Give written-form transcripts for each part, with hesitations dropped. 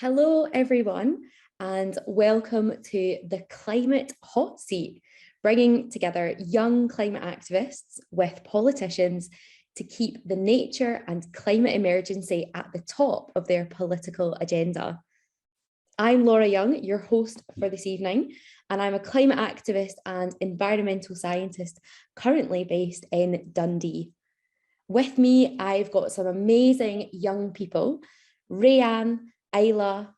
Hello, everyone, and welcome to the Climate Hot Seat, bringing together young climate activists with politicians to keep the nature and climate emergency at the top of their political agenda. I'm Laura Young, your host for this evening, and I'm a climate activist and environmental scientist currently based in Dundee. With me, I've got some amazing young people, Rayanne, Ayla,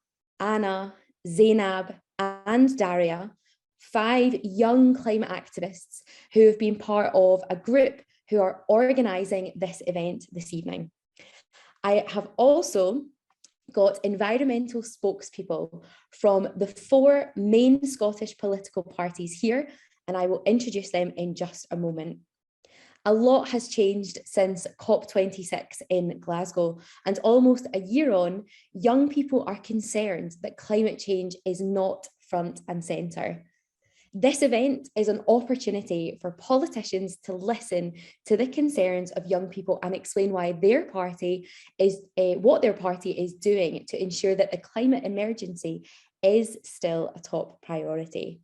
Anna, Zainab, and Daria, 5 young climate activists who have been part of a group who are organising this event this evening. I have also got environmental spokespeople from the 4 main Scottish political parties here, and I will introduce them in just a moment. A lot has changed since COP26 in Glasgow, and almost a year on, young people are concerned that climate change is not front and centre. This event is an opportunity for politicians to listen to the concerns of young people and explain why their party is what their party is doing to ensure that the climate emergency is still a top priority.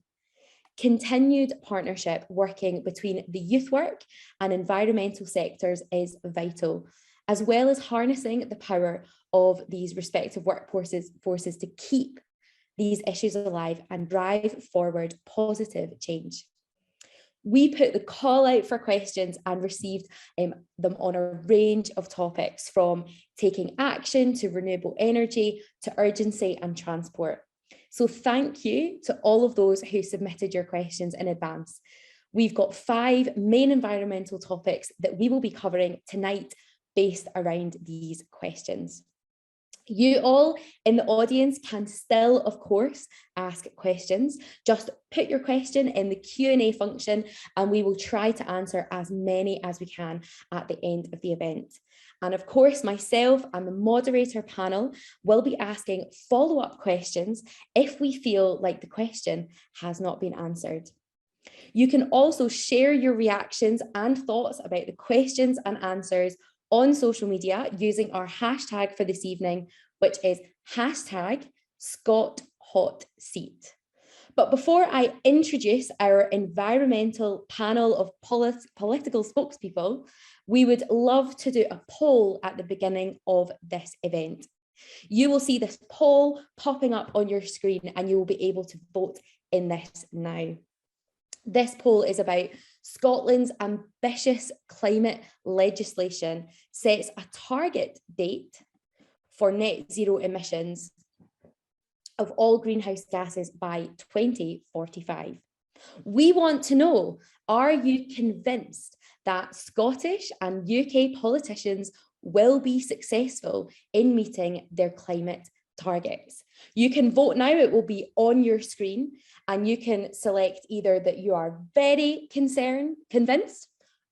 Continued partnership working between the youth work and environmental sectors is vital, as well as harnessing the power of these respective workforces to keep these issues alive and drive forward positive change. We put the call out for questions and received them on a range of topics, from taking action to renewable energy to urgency and transport. So thank you to all of those who submitted your questions in advance. We've got 5 main environmental topics that we will be covering tonight based around these questions. You all in the audience can still, of course, ask questions. Just put your question in the Q&A function and we will try to answer as many as we can at the end of the event. And of course, myself and the moderator panel will be asking follow-up questions if we feel like the question has not been answered. You can also share your reactions and thoughts about the questions and answers on social media using our hashtag for this evening, which is #ScotHotSeat. But before I introduce our environmental panel of political spokespeople, we would love to do a poll at the beginning of this event. You will see this poll popping up on your screen and you will be able to vote in this now. This poll is about Scotland's ambitious climate legislation sets a target date for net zero emissions of all greenhouse gases by 2045. We want to know, are you convinced that Scottish and UK politicians will be successful in meeting their climate targets? You can vote now, it will be on your screen, and you can select either that you are very convinced,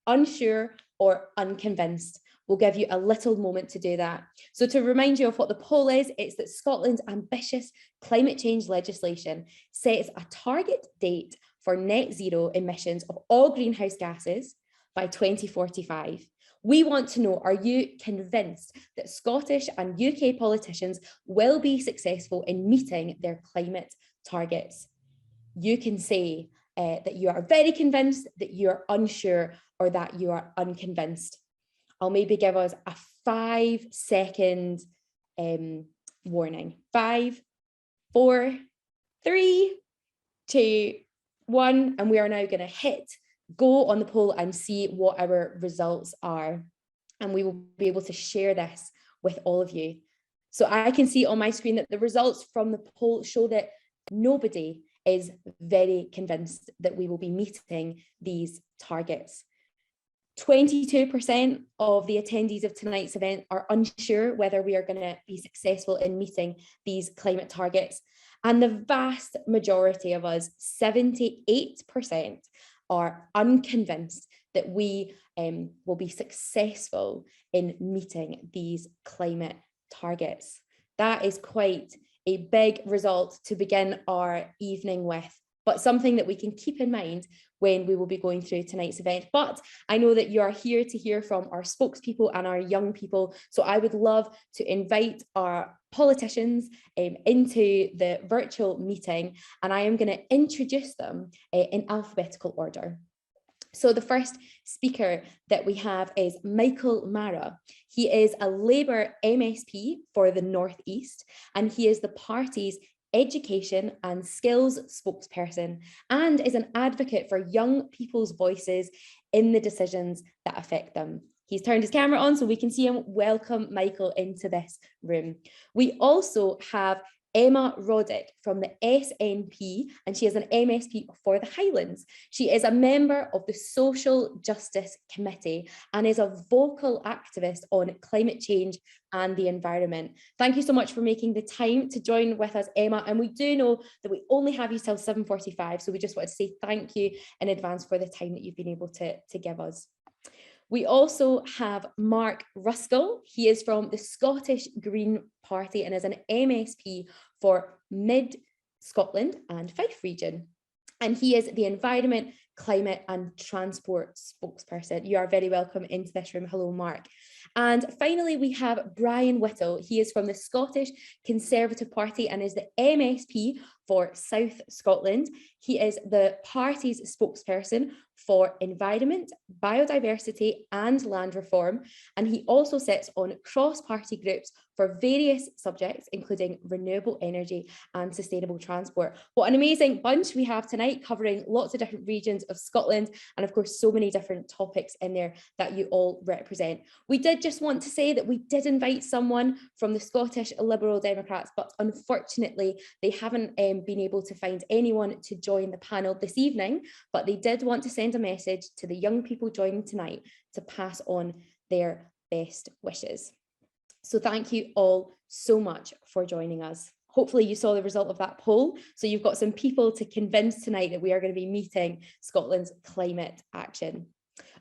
unsure, or unconvinced. We'll give you a little moment to do that. So to remind you of what the poll is, it's that Scotland's ambitious climate change legislation sets a target date for net zero emissions of all greenhouse gases by 2045. We want to know, are you convinced that Scottish and UK politicians will be successful in meeting their climate targets? You can say that you are very convinced, that you are unsure, or that you are unconvinced. I'll maybe give us a 5-second warning. 5, 4, 3, 2, 1, and we are now going to hit go on the poll and see what our results are. And we will be able to share this with all of you. So I can see on my screen that the results from the poll show that nobody is very convinced that we will be meeting these targets. 22% of the attendees of tonight's event are unsure whether we are going to be successful in meeting these climate targets. And the vast majority of us, 78%, are unconvinced that we will be successful in meeting these climate targets. That is quite a big result to begin our evening with. but something that we can keep in mind when we will be going through tonight's event. But I know that you are here to hear from our spokespeople and our young people, so I would love to invite our politicians into the virtual meeting, and I am going to introduce them in alphabetical order. So the first speaker that we have is Michael Mara. He is a Labour MSP for the North East, and he is the party's education and skills spokesperson and is an advocate for young people's voices in the decisions that affect them. He's turned his camera on so we can see him. Welcome, Michael, into this room. We also have Emma Roddick from the SNP, and she is an MSP for the Highlands. She is a member of the Social Justice Committee and is a vocal activist on climate change and the environment. Thank you so much for making the time to join with us, Emma. And we do know that we only have you till 7:45, so we just want to say thank you in advance for the time that you've been able to give us. We also have Mark Ruskell. He is from the Scottish Green Party and is an MSP for Mid Scotland and Fife region. And he is the Environment, Climate and Transport spokesperson. You are very welcome into this room. Hello, Mark. And finally, we have Brian Whittle. He is from the Scottish Conservative Party and is the MSP for South Scotland. He is the party's spokesperson for environment, biodiversity and land reform. And he also sits on cross-party groups for various subjects, including renewable energy and sustainable transport. What an amazing bunch we have tonight, covering lots of different regions of Scotland, and of course, so many different topics in there that you all represent. We did just want to say that we did invite someone from the Scottish Liberal Democrats, but unfortunately, they haven't been able to find anyone to join the panel this evening, but they did want to send a message to the young people joining tonight to pass on their best wishes. So thank you all so much for joining us. Hopefully you saw the result of that poll. So you've got some people to convince tonight that we are going to be meeting Scotland's climate action.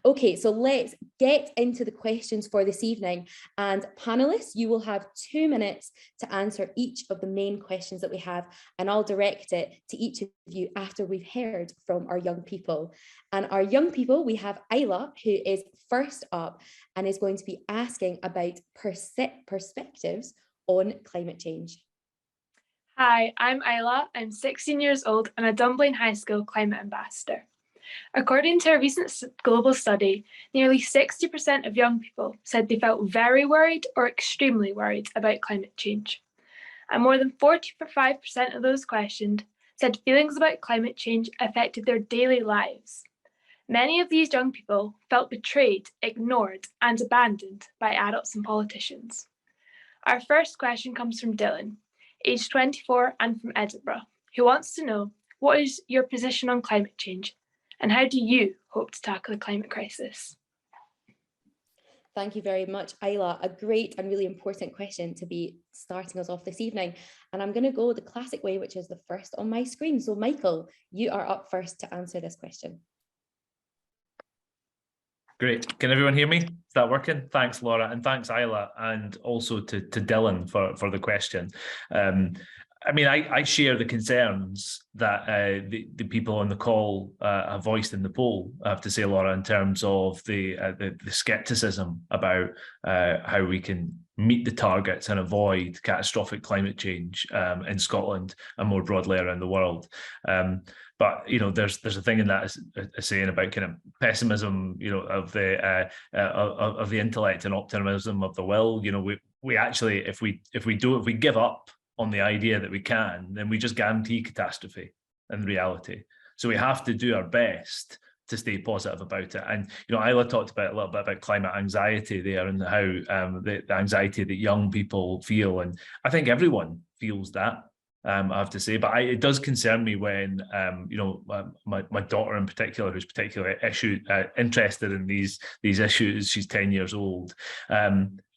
Okay, so let's get into the questions for this evening. And panelists, you will have 2 minutes to answer each of the main questions that we have, and I'll direct it to each of you after we've heard from our young people. And our young people, we have Isla, who is first up and is going to be asking about perspectives on climate change. Hi, I'm Isla. I'm 16 years old and a Dunblane High School climate ambassador. According to a recent global study, nearly 60% of young people said they felt very worried or extremely worried about climate change. And more than 45% of those questioned said feelings about climate change affected their daily lives. Many of these young people felt betrayed, ignored, and abandoned by adults and politicians. Our first question comes from Dylan, aged 24 and from Edinburgh, who wants to know, what is your position on climate change? And how do you hope to tackle the climate crisis? Thank you very much, Isla. A great and really important question to be starting us off this evening. And I'm going to go the classic way, which is the first on my screen. So Michael, you are up first to answer this question. Great. Can everyone hear me? Is that working? Thanks, Laura, and thanks, Isla, and also to Dylan for the question. I mean, I share the concerns that the people on the call have voiced in the poll, I have to say, Laura, in terms of the scepticism about how we can meet the targets and avoid catastrophic climate change in Scotland and more broadly around the world. But you know, there's a thing in that a saying about kind of pessimism, you know, of the intellect and optimism of the will. You know, we actually, if we give up on the idea that we can, then we just guarantee catastrophe in reality. So we have to do our best to stay positive about it. And you know, Isla talked about a little bit about climate anxiety there and how the anxiety that young people feel, and I think everyone feels that. I have to say, but it does concern me when you know, my daughter in particular, who's particularly interested in these issues. She's 10 years old.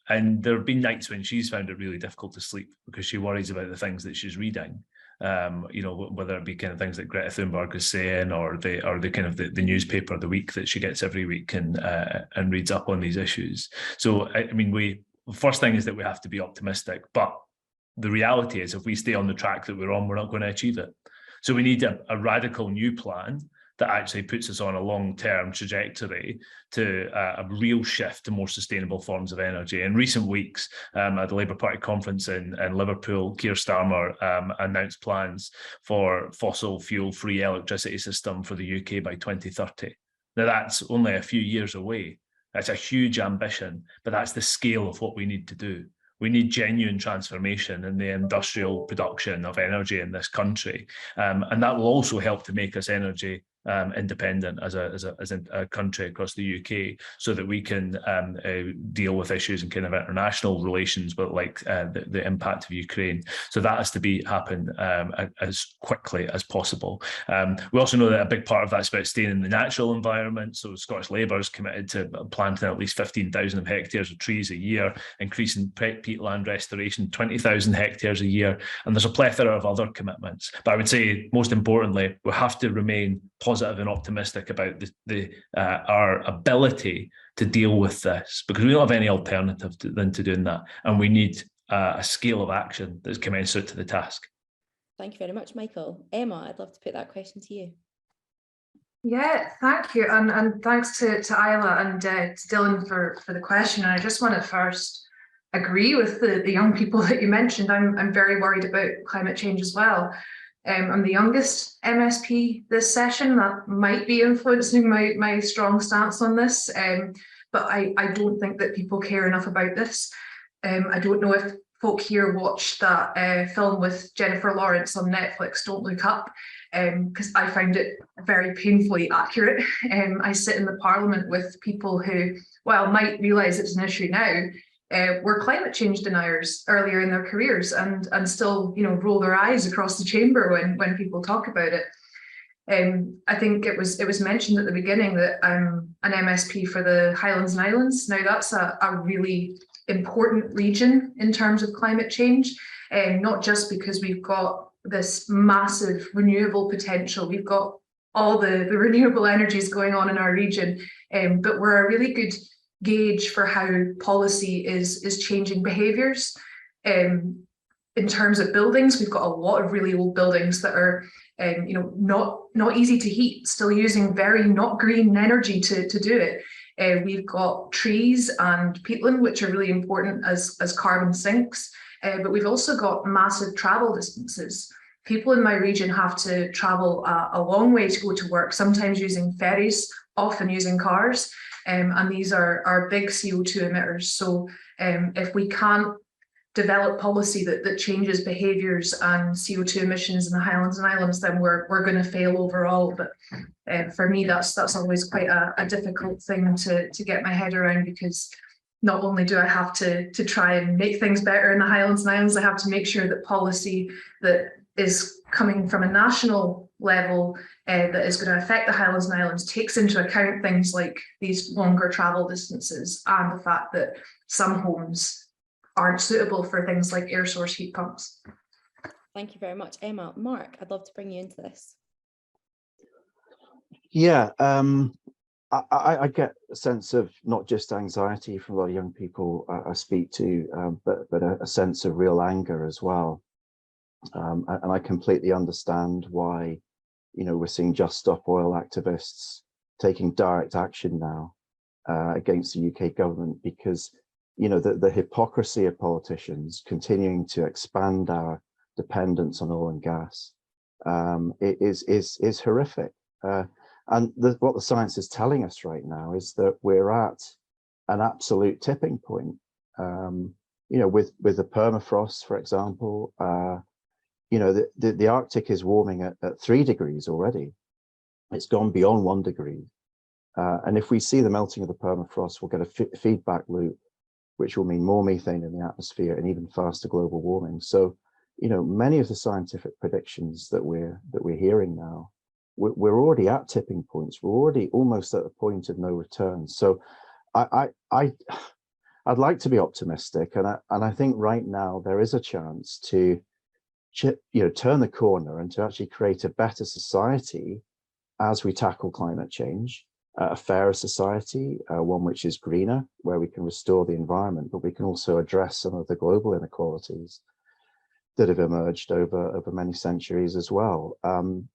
And there have been nights when she's found it really difficult to sleep because she worries about the things that she's reading. You know, whether it be kind of things that Greta Thunberg is saying, or the kind of the newspaper of the week that she gets every week and reads up on these issues. So I mean, first thing is that we have to be optimistic, but the reality is if we stay on the track that we're on, we're not going to achieve it. So we need a radical new plan that actually puts us on a long-term trajectory to a real shift to more sustainable forms of energy. In recent weeks, at the Labour Party conference in Liverpool, Keir Starmer announced plans for fossil fuel-free electricity system for the UK by 2030. Now, that's only a few years away. That's a huge ambition, but that's the scale of what we need to do. We need genuine transformation in the industrial production of energy in this country. And that will also help to make us energy independent as a country across the UK, so that we can deal with issues in kind of international relations, but like the impact of Ukraine. So that has to happen as quickly as possible. We also know that a big part of that's about staying in the natural environment. So Scottish Labour is committed to planting at least 15,000 hectares of trees a year, increasing peatland restoration 20,000 hectares a year, and there's a plethora of other commitments. But I would say, most importantly, we have to remain positive and optimistic about our ability to deal with this, because we don't have any alternative than to doing that, and we need a scale of action that's commensurate to the task. Thank you very much, Michael. Emma, I'd love to put that question to you. Yeah, thank you, and thanks to Isla and to Dylan for the question. And I just want to first agree with the young people that you mentioned. I'm very worried about climate change as well. I'm the youngest MSP this session. That might be influencing my strong stance on this, but I don't think that people care enough about this. I don't know if folk here watched that film with Jennifer Lawrence on Netflix, Don't Look Up, because I found it very painfully accurate. I sit in the Parliament with people who, while might realise it's an issue now, were climate change deniers earlier in their careers, and still, roll their eyes across the chamber when people talk about it. I think it was mentioned at the beginning that I'm an MSP for the Highlands and Islands. Now, that's a really important region in terms of climate change, not just because we've got this massive renewable potential, we've got all the renewable energies going on in our region, but we're a really good gauge for how policy is changing behaviours. In terms of buildings, we've got a lot of really old buildings that are not easy to heat, still using very not green energy to do it. We've got trees and peatland, which are really important as carbon sinks, but we've also got massive travel distances. People in my region have to travel a long way to go to work, sometimes using ferries, often using cars, and these are big CO2 emitters. So if we can't develop policy that changes behaviours and CO2 emissions in the Highlands and Islands, then we're going to fail overall. But for me, that's always quite a difficult thing to get my head around, because not only do I have to try and make things better in the Highlands and Islands, I have to make sure that policy that is coming from a national level that is going to affect the Highlands and Islands takes into account things like these longer travel distances and the fact that some homes aren't suitable for things like air source heat pumps. Thank you very much, Emma. Mark, I'd love to bring you into this. Yeah, I get a sense of not just anxiety from a lot of young people I speak to, but a sense of real anger as well. And I completely understand why, we're seeing Just Stop Oil activists taking direct action now against the UK government, because the hypocrisy of politicians continuing to expand our dependence on oil and gas is horrific. And what the science is telling us right now is that we're at an absolute tipping point. With the permafrost, for example, the Arctic is warming at 3 degrees already. It's gone beyond 1 degree. And if we see the melting of the permafrost, we'll get a feedback loop, which will mean more methane in the atmosphere and even faster global warming. So, many of the scientific predictions that we're hearing now, we're already at tipping points. We're already almost at a point of no return. So, I'd like to be optimistic, and I think right now there is a chance to, turn the corner and to actually create a better society as we tackle climate change. A fairer society, one which is greener, where we can restore the environment, but we can also address some of the global inequalities. that have emerged over many centuries as well.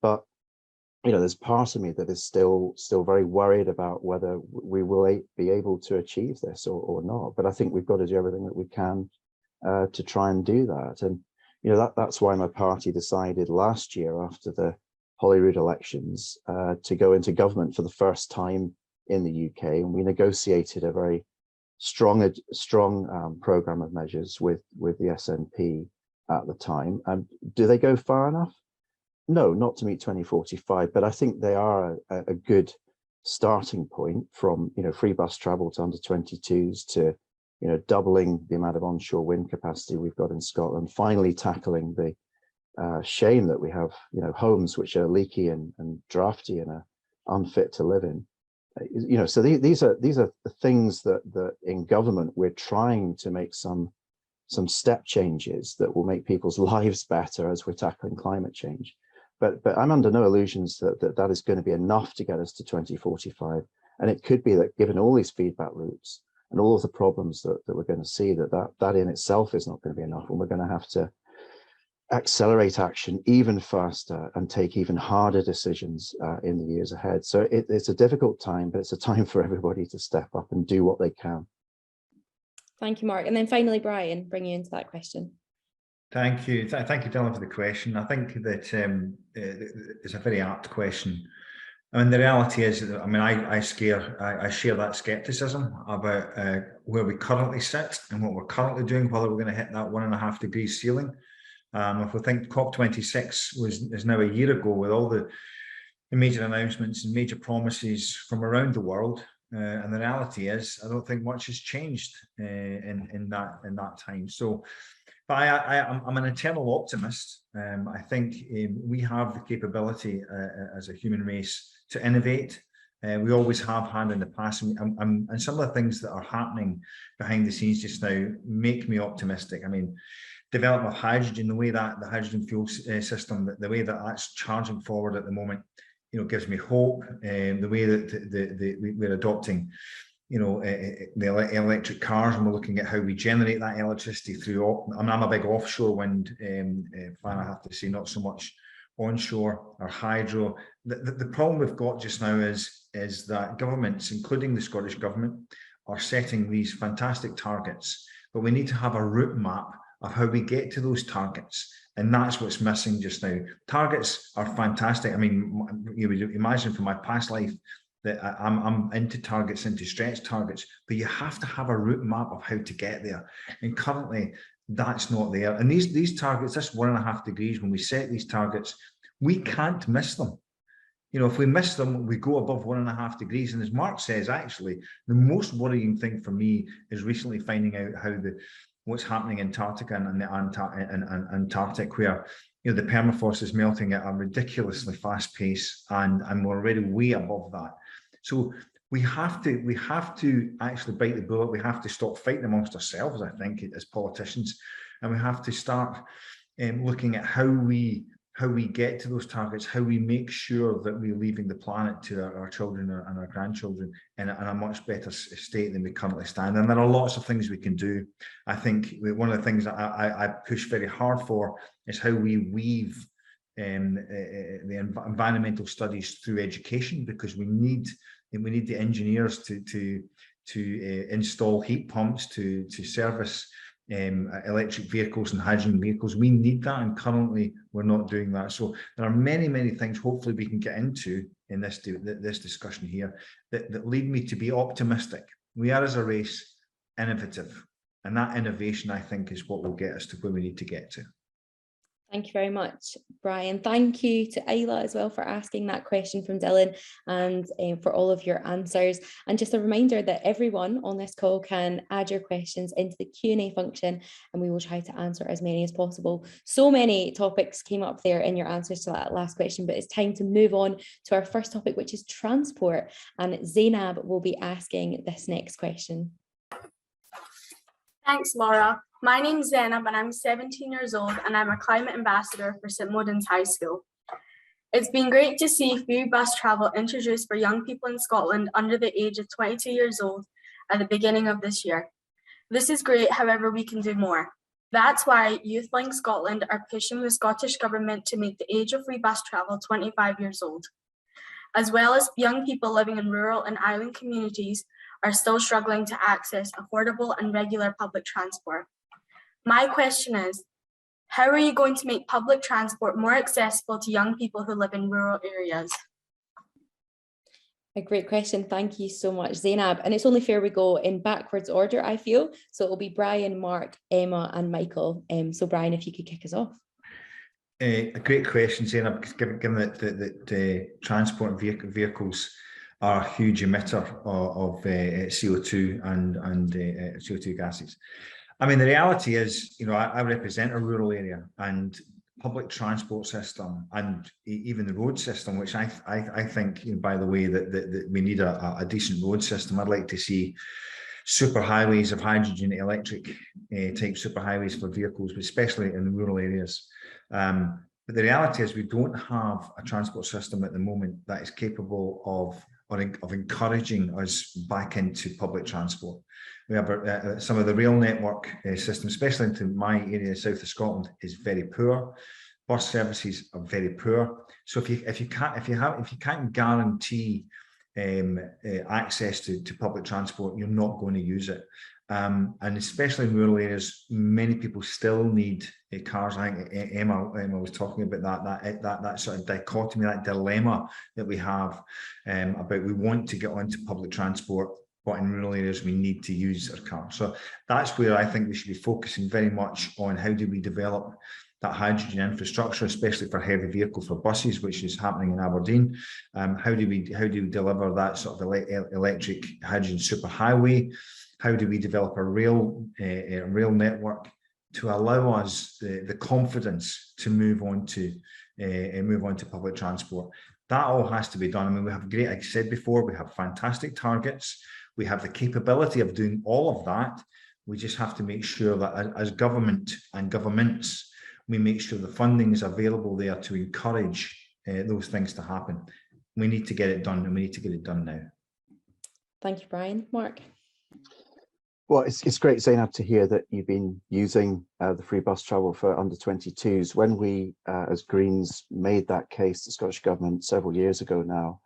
But there's part of me that is still very worried about whether we will be able to achieve this or not. But I think we've got to do everything that we can to try and do that. And that's why my party decided last year, after the Holyrood elections, to go into government for the first time in the UK, and we negotiated a very strong programme of measures with the SNP at the time. And do they go far enough? No, not to meet 2045, but I think they are a good starting point, from free bus travel to under 22s to doubling the amount of onshore wind capacity we've got in Scotland, finally tackling the shame that we have homes which are leaky and drafty and are unfit to live in. So these are the things that in government we're trying to make some step changes that will make people's lives better as we're tackling climate change. But I'm under no illusions that is going to be enough to get us to 2045. And it could be that, given all these feedback loops and all of the problems that we're going to see, that in itself is not going to be enough. And we're going to have to accelerate action even faster and take even harder decisions in the years ahead. So it's a difficult time, but it's a time for everybody to step up and do what they can. Thank you, Mark. And then finally, Brian, bring you into that question. Thank you. Thank you, Dylan, for the question. I think that it's a very apt question. I mean, the reality is that, I share that skepticism about where we currently sit and what we're currently doing, whether we're going to hit that 1.5 degree ceiling. If we think COP26 is now a year ago, with all the major announcements and major promises from around the world, and the reality is, I don't think much has changed in that time. So, but I'm an eternal optimist. I think we have the capability as a human race to innovate. We always have had in the past, and some of the things that are happening behind the scenes just now make me optimistic. I mean, development of hydrogen, the way that the hydrogen fuel system, the way that that's charging forward at the moment, gives me hope. The way that we're adopting, the electric cars, and we're looking at how we generate that electricity through. I'm a big offshore wind fan, I have to say, not so much onshore or hydro. The problem we've got just now is that governments, including the Scottish government, are setting these fantastic targets, but we need to have a route map of how we get to those targets. And that's what's missing just now. Targets are fantastic. I mean, you would imagine from my past life that I'm into targets, into stretch targets, but you have to have a route map of how to get there. And currently that's not there. And these targets, this 1.5 degrees, when we set these targets, we can't miss them. If we miss them, we go above 1.5 degrees. And as Mark says, actually, the most worrying thing for me is recently finding out how what's happening in Antarctica and the Antarctic, where the permafrost is melting at a ridiculously fast pace, and we're already way above that. So we have to actually bite the bullet. We have to stop fighting amongst ourselves, I think, as politicians, and we have to start looking at how we get to those targets, how we make sure that we're leaving the planet to our children and our grandchildren in a much better state than we currently stand. And there are lots of things we can do. I think one of the things that I push very hard for is how we weave the environmental studies through education, because we need the engineers to install heat pumps, to service electric vehicles and hydrogen vehicles. We need that, and currently we're not doing that. So there are many things hopefully we can get into in this discussion here that lead me to be optimistic. We are, as a race, innovative, and that innovation, I think, is what will get us to where we need to get to. Thank you very much, Brian. Thank you to Ayla as well for asking that question from Dylan, and for all of your answers. And just a reminder that everyone on this call can add your questions into the Q&A function, and we will try to answer as many as possible. So many topics came up there in your answers to that last question, but it's time to move on to our first topic, which is transport. And Zainab will be asking this next question. Thanks, Laura. My name's Zainab and I'm 17 years old, and I'm a climate ambassador for St Modens High School. It's been great to see free bus travel introduced for young people in Scotland under the age of 22 years old at the beginning of this year. This is great, however, we can do more. That's why YouthLink Scotland are pushing the Scottish Government to make the age of free bus travel 25 years old, as well as young people living in rural and island communities are still struggling to access affordable and regular public transport. My question is, how are you going to make public transport more accessible to young people who live in rural areas? A great question. Thank you so much, Zainab. And it's only fair we go in backwards order, I feel. So it'll be Brian, Mark, Emma, and Michael. So Brian, if you could kick us off. A great question, Zainab, because given that transport vehicles are a huge emitter of CO2 and CO2 gases. I mean, the reality is, you know, I represent a rural area, and public transport system and even the road system, which I think, you know, by the way, that we need a decent road system. I'd like to see superhighways of hydrogen electric type superhighways for vehicles, especially in the rural areas. But the reality is we don't have a transport system at the moment that is capable of encouraging us back into public transport. We have some of the rail network system, especially into my area, south of Scotland, is very poor. Bus services are very poor. So if you can't guarantee access to public transport, you're not going to use it. And especially in rural areas, many people still need cars. I think Emma was talking about that sort of dichotomy, that dilemma that we have about we want to get onto public transport, but in rural areas we need to use our car. So that's where I think we should be focusing very much on how do we develop that hydrogen infrastructure, especially for heavy vehicles, for buses, which is happening in Aberdeen. How do we deliver that sort of electric hydrogen superhighway? How do we develop a rail network to allow us the confidence to move on to public transport? That all has to be done. I mean, we have great, like I said before, we have fantastic targets. We have the capability of doing all of that. We just have to make sure that as government and governments, we make sure the funding is available there to encourage those things to happen. We need to get it done, and we need to get it done now. Thank you, Brian. Mark? Well, it's great, Zainab, to hear that you've been using the free bus travel for under 22s. When we, as Greens, made that case to the Scottish Government several years ago now,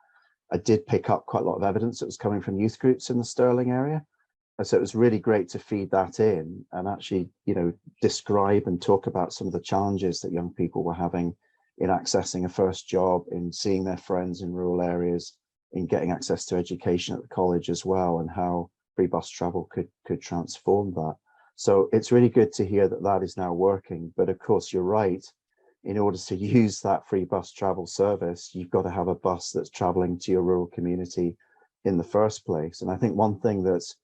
I did pick up quite a lot of evidence that was coming from youth groups in the Stirling area. And so it was really great to feed that in and actually, you know, describe and talk about some of the challenges that young people were having in accessing a first job, in seeing their friends in rural areas, in getting access to education at the college as well, and how free bus travel could transform that. So it's really good to hear that that is now working. But of course, you're right. In order to use that free bus travel service, you've got to have a bus that's traveling to your rural community in the first place. And I think one thing that's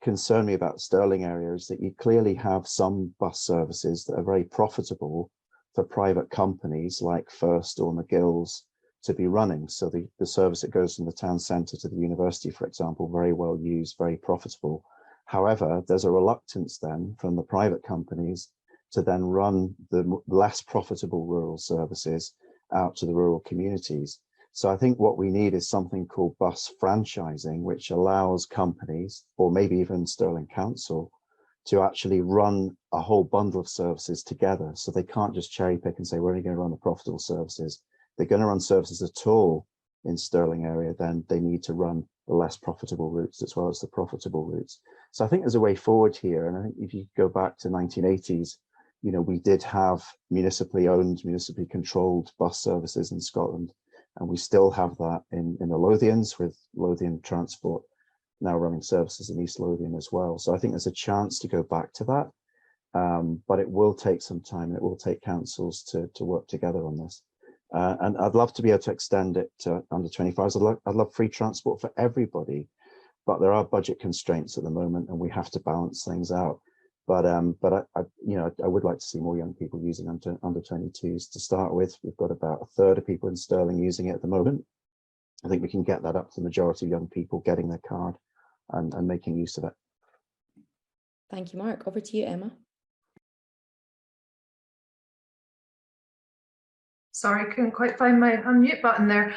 concerned me about the Stirling area is that you clearly have some bus services that are very profitable for private companies like First or McGill's to be running. So the service that goes from the town centre to the university, for example, very well used, very profitable. However, there's a reluctance then from the private companies to then run the less profitable rural services out to the rural communities. So I think what we need is something called bus franchising, which allows companies, or maybe even Stirling Council, to actually run a whole bundle of services together. So they can't just cherry pick and say, we're only going to run the profitable services. They're going to run services at all in Stirling area, then they need to run the less profitable routes as well as the profitable routes. So I think there's a way forward here. And I think if you go back to 1980s, you know, we did have municipally owned, municipally controlled bus services in Scotland. And we still have that in the Lothians, with Lothian Transport now running services in East Lothian as well. So I think there's a chance to go back to that, but it will take some time, and it will take councils to work together on this. And I'd love to be able to extend it to under 25s. I'd love free transport for everybody, but there are budget constraints at the moment, and we have to balance things out. But I would like to see more young people using under 22s to start with. We've got about a third of people in Stirling using it at the moment. I think we can get that up to the majority of young people getting their card and making use of it. Thank you, Mark. Over to you, Emma. Sorry, couldn't quite find my unmute button there.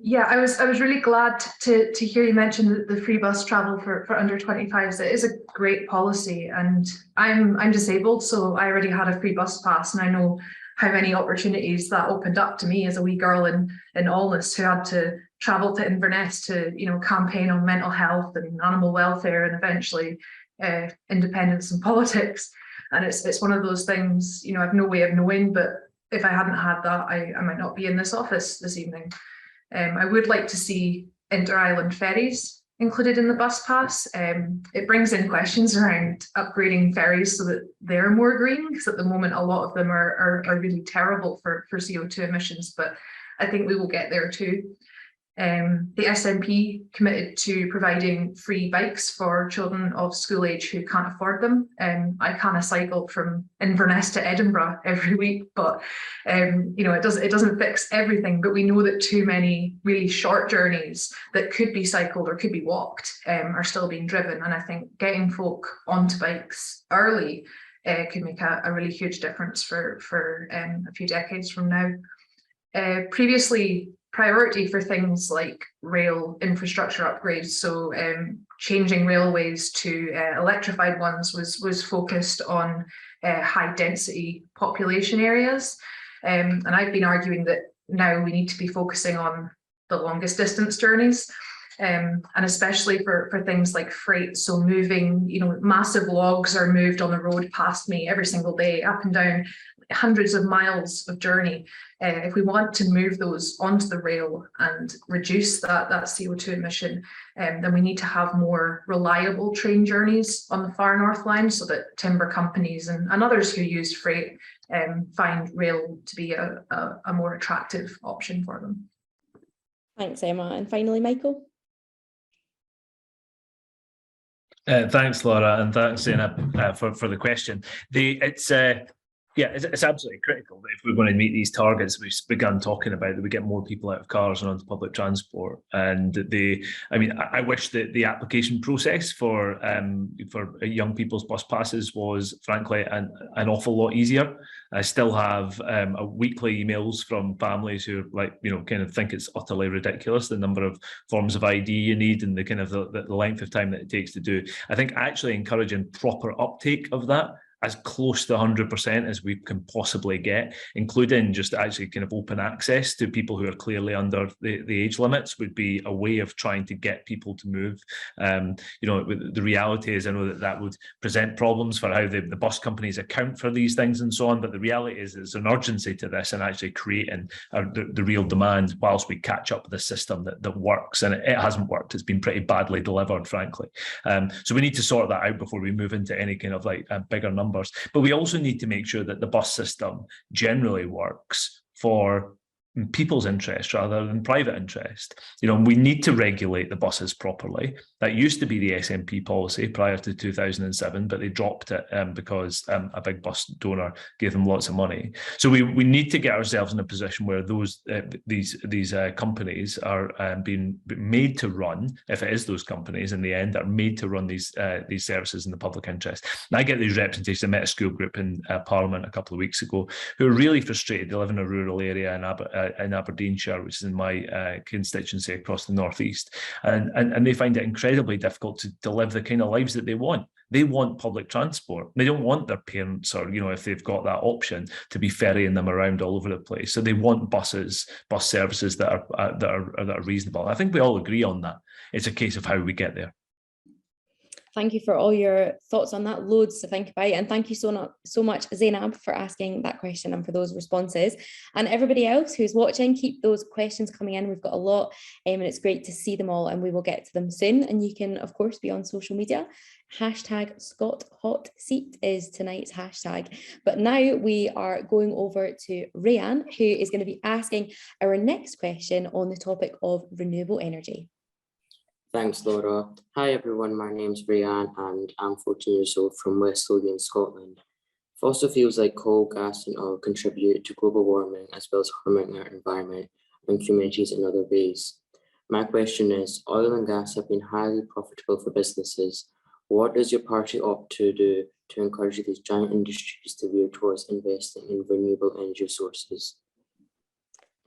Yeah, I was really glad to hear you mention the free bus travel for under 25s. It is a great policy, and I'm disabled, so I already had a free bus pass, and I know how many opportunities that opened up to me as a wee girl in Alness who had to travel to Inverness to campaign on mental health and animal welfare and eventually independence and politics. And it's one of those things, I've no way of knowing, but if I hadn't had that, I might not be in this office this evening. I would like to see inter-island ferries included in the bus pass. It brings in questions around upgrading ferries so that they're more green, because at the moment a lot of them are really terrible for CO2 emissions, but I think we will get there too. The SNP committed to providing free bikes for children of school age who can't afford them. I kind of cycle from Inverness to Edinburgh every week, but it doesn't fix everything. But we know that too many really short journeys that could be cycled or could be walked are still being driven. And I think getting folk onto bikes early could make a really huge difference for a few decades from now. Previously, priority for things like rail infrastructure upgrades, so changing railways to electrified ones was focused on high density population areas, and I've been arguing that now we need to be focusing on the longest distance journeys, and especially for things like freight. So moving, massive logs are moved on the road past me every single day, up and down hundreds of miles of journey. If we want to move those onto the rail and reduce that CO2 emission, then we need to have more reliable train journeys on the Far North Line, so that timber companies and others who use freight find rail to be a more attractive option for them. Thanks, Emma. And finally, Michael. Thanks, Laura, and thanks, Zainab, for the question. It's absolutely critical that if we're going to meet these targets we've begun talking about, that we get more people out of cars and onto public transport. And I wish that the application process for young people's bus passes was frankly an awful lot easier. I still have weekly emails from families who kind of think it's utterly ridiculous, the number of forms of ID you need and the kind of the length of time that it takes to do. I think actually encouraging proper uptake of that as close to 100% as we can possibly get, including just actually kind of open access to people who are clearly under the age limits, would be a way of trying to get people to move. The reality is, I know that would present problems for how the bus companies account for these things and so on, but the reality is there's an urgency to this and actually creating the real demand whilst we catch up with a system that works. And it hasn't worked. It's been pretty badly delivered, frankly. So we need to sort that out before we move into any kind of bigger numbers. But we also need to make sure that the bus system generally works for people's interest rather than private interest. We need to regulate the buses properly. That used to be the SNP policy prior to 2007, but they dropped it because a big bus donor gave them lots of money. So we need to get ourselves in a position where these companies are being made to run, if it is those companies in the end, are made to run these services in the public interest. And I get these representations. I met a school group in Parliament a couple of weeks ago who are really frustrated. They live in a rural area in Aberdeenshire, which is in my constituency across the northeast, and they find it incredibly difficult to live the kind of lives that they want. They want public transport. They don't want their parents, or if they've got that option, to be ferrying them around all over the place. So they want bus services that are reasonable. I think we all agree on that. It's a case of how we get there. Thank you for all your thoughts on that. Loads to think about. And thank you so much, Zainab, for asking that question and for those responses. And everybody else who's watching, keep those questions coming in. We've got a lot and it's great to see them all, and we will get to them soon. And you can, of course, be on social media. #ScottHotSeat is tonight's hashtag. But now we are going over to Rayanne, who is going to be asking our next question on the topic of renewable energy. Thanks, Laura. Hi, everyone. My name's Brianne, and I'm 14 years old from West Lothian, Scotland. Fossil fuels like coal, gas, and oil contribute to global warming, as well as harming our environment and communities in other ways. My question is, oil and gas have been highly profitable for businesses. What does your party opt to do to encourage these giant industries to veer towards investing in renewable energy sources?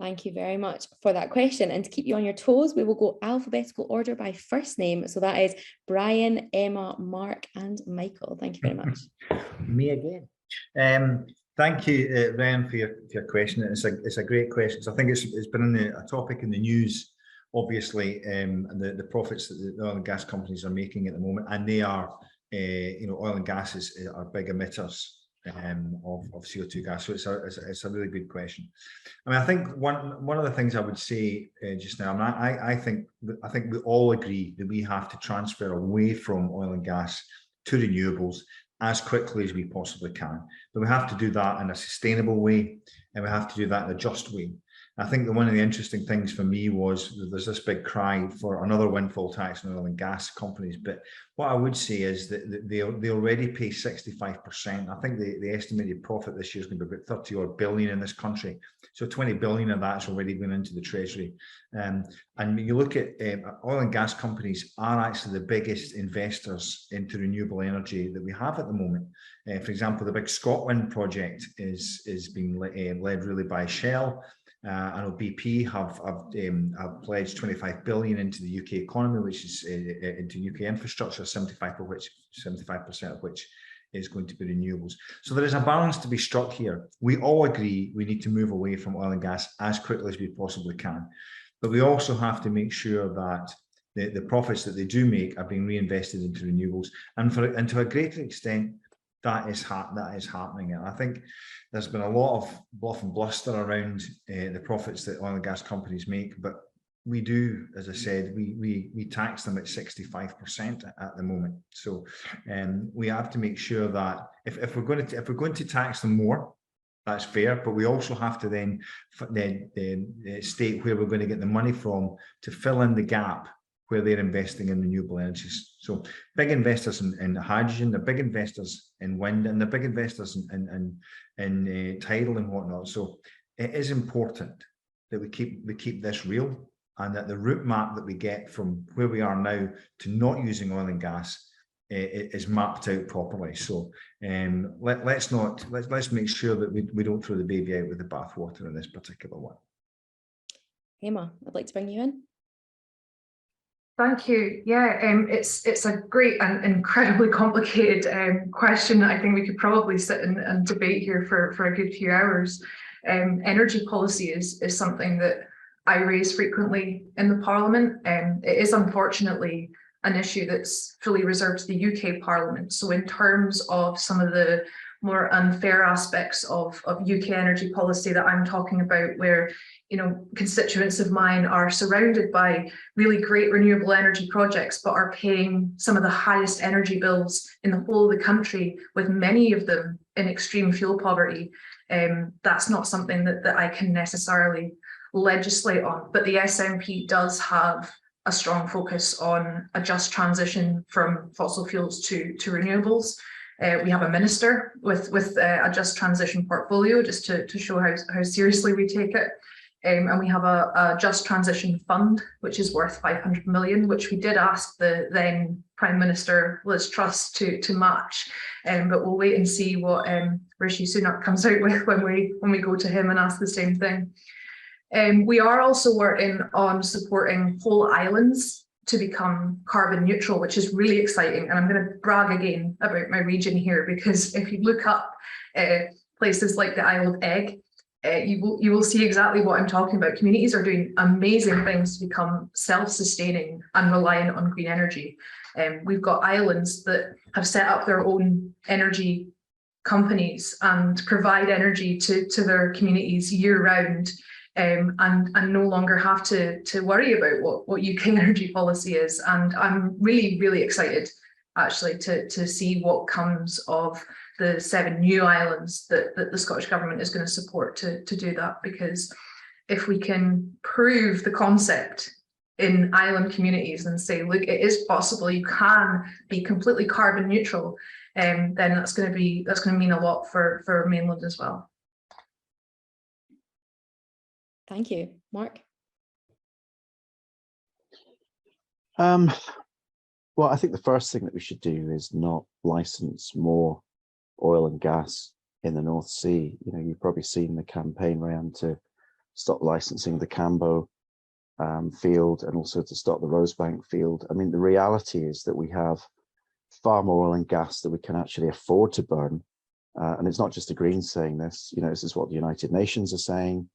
Thank you very much for that question. And to keep you on your toes, we will go alphabetical order by first name. So that is Brian, Emma, Mark, and Michael. Thank you very much. Me again. Thank you, Ryan, for your question. It's a great question. So I think it's been a topic in the news, obviously, and the profits that the oil and gas companies are making at the moment, and they are, oil and gas are big emitters of CO2 gas. So it's a really good question. I mean, I think one of the things I would say just now, and I think we all agree that we have to transfer away from oil and gas to renewables as quickly as we possibly can. But we have to do that in a sustainable way, and we have to do that in a just way. I think that one of the interesting things for me was there's this big cry for another windfall tax on oil and gas companies. But what I would say is that they already pay 65%. I think the estimated profit this year is going to be about 30 odd billion in this country. So 20 billion of that's already going into the treasury. And when you look at oil and gas companies are actually the biggest investors into renewable energy that we have at the moment. For example, the big Scotland project is being led really by Shell. I know BP have pledged 25 billion into the UK economy, which is into UK infrastructure, 75% of which is going to be renewables. So there is a balance to be struck here. We all agree we need to move away from oil and gas as quickly as we possibly can, but we also have to make sure that the profits that they do make are being reinvested into renewables, and to a greater extent that is happening. And I think there's been a lot of bluff and bluster around the profits that oil and gas companies make, but we do, as I said, we tax them at 65% at the moment. So we have to make sure that if we're going to tax them more, that's fair, but we also have to then state where we're going to get the money from to fill in the gap where they're investing in renewable energies. So big investors in hydrogen, they're big investors in wind, and they're big investors in tidal and whatnot. So it is important that we keep this real, and that the route map that we get from where we are now to not using oil and gas is mapped out properly. So let's make sure that we don't throw the baby out with the bathwater in this particular one. Emma, I'd like to bring you in. Thank you. Yeah, it's a great and incredibly complicated question. I think we could probably sit and debate here for a good few hours. Energy policy is something that I raise frequently in the Parliament. It is unfortunately an issue that's fully reserved to the UK Parliament. So in terms of some of the more unfair aspects of UK energy policy that I'm talking about, where constituents of mine are surrounded by really great renewable energy projects, but are paying some of the highest energy bills in the whole of the country, with many of them in extreme fuel poverty. That's not something that I can necessarily legislate on, but the SNP does have a strong focus on a just transition from fossil fuels to renewables. We have a minister with a just transition portfolio, just to show how seriously we take it. And we have a just transition fund, which is worth 500 million, which we did ask the then Prime Minister Liz Truss to match. But we'll wait and see what Rishi Sunak comes out with when we go to him and ask the same thing. We are also working on supporting whole islands to become carbon neutral, which is really exciting. And I'm going to brag again about my region here, because if you look up places like the Isle of Egg, you will see exactly what I'm talking about. Communities are doing amazing things to become self-sustaining and reliant on green energy. We've got islands that have set up their own energy companies and provide energy to their communities year round, and no longer have to worry about what UK energy policy is. And I'm really, really excited actually to see what comes of the 7 new islands that the Scottish Government is going to support to do that. Because if we can prove the concept in island communities and say, look, it is possible, you can be completely carbon neutral, then that's going to mean a lot for mainland as well. Thank you. Mark? Well, I think the first thing that we should do is not license more oil and gas in the North Sea. You've probably seen the campaign round to stop licensing the Cambo field, and also to stop the Rosebank field. I mean, the reality is that we have far more oil and gas that we can actually afford to burn. And it's not just the Greens saying this, you know, this is what the United Nations are saying.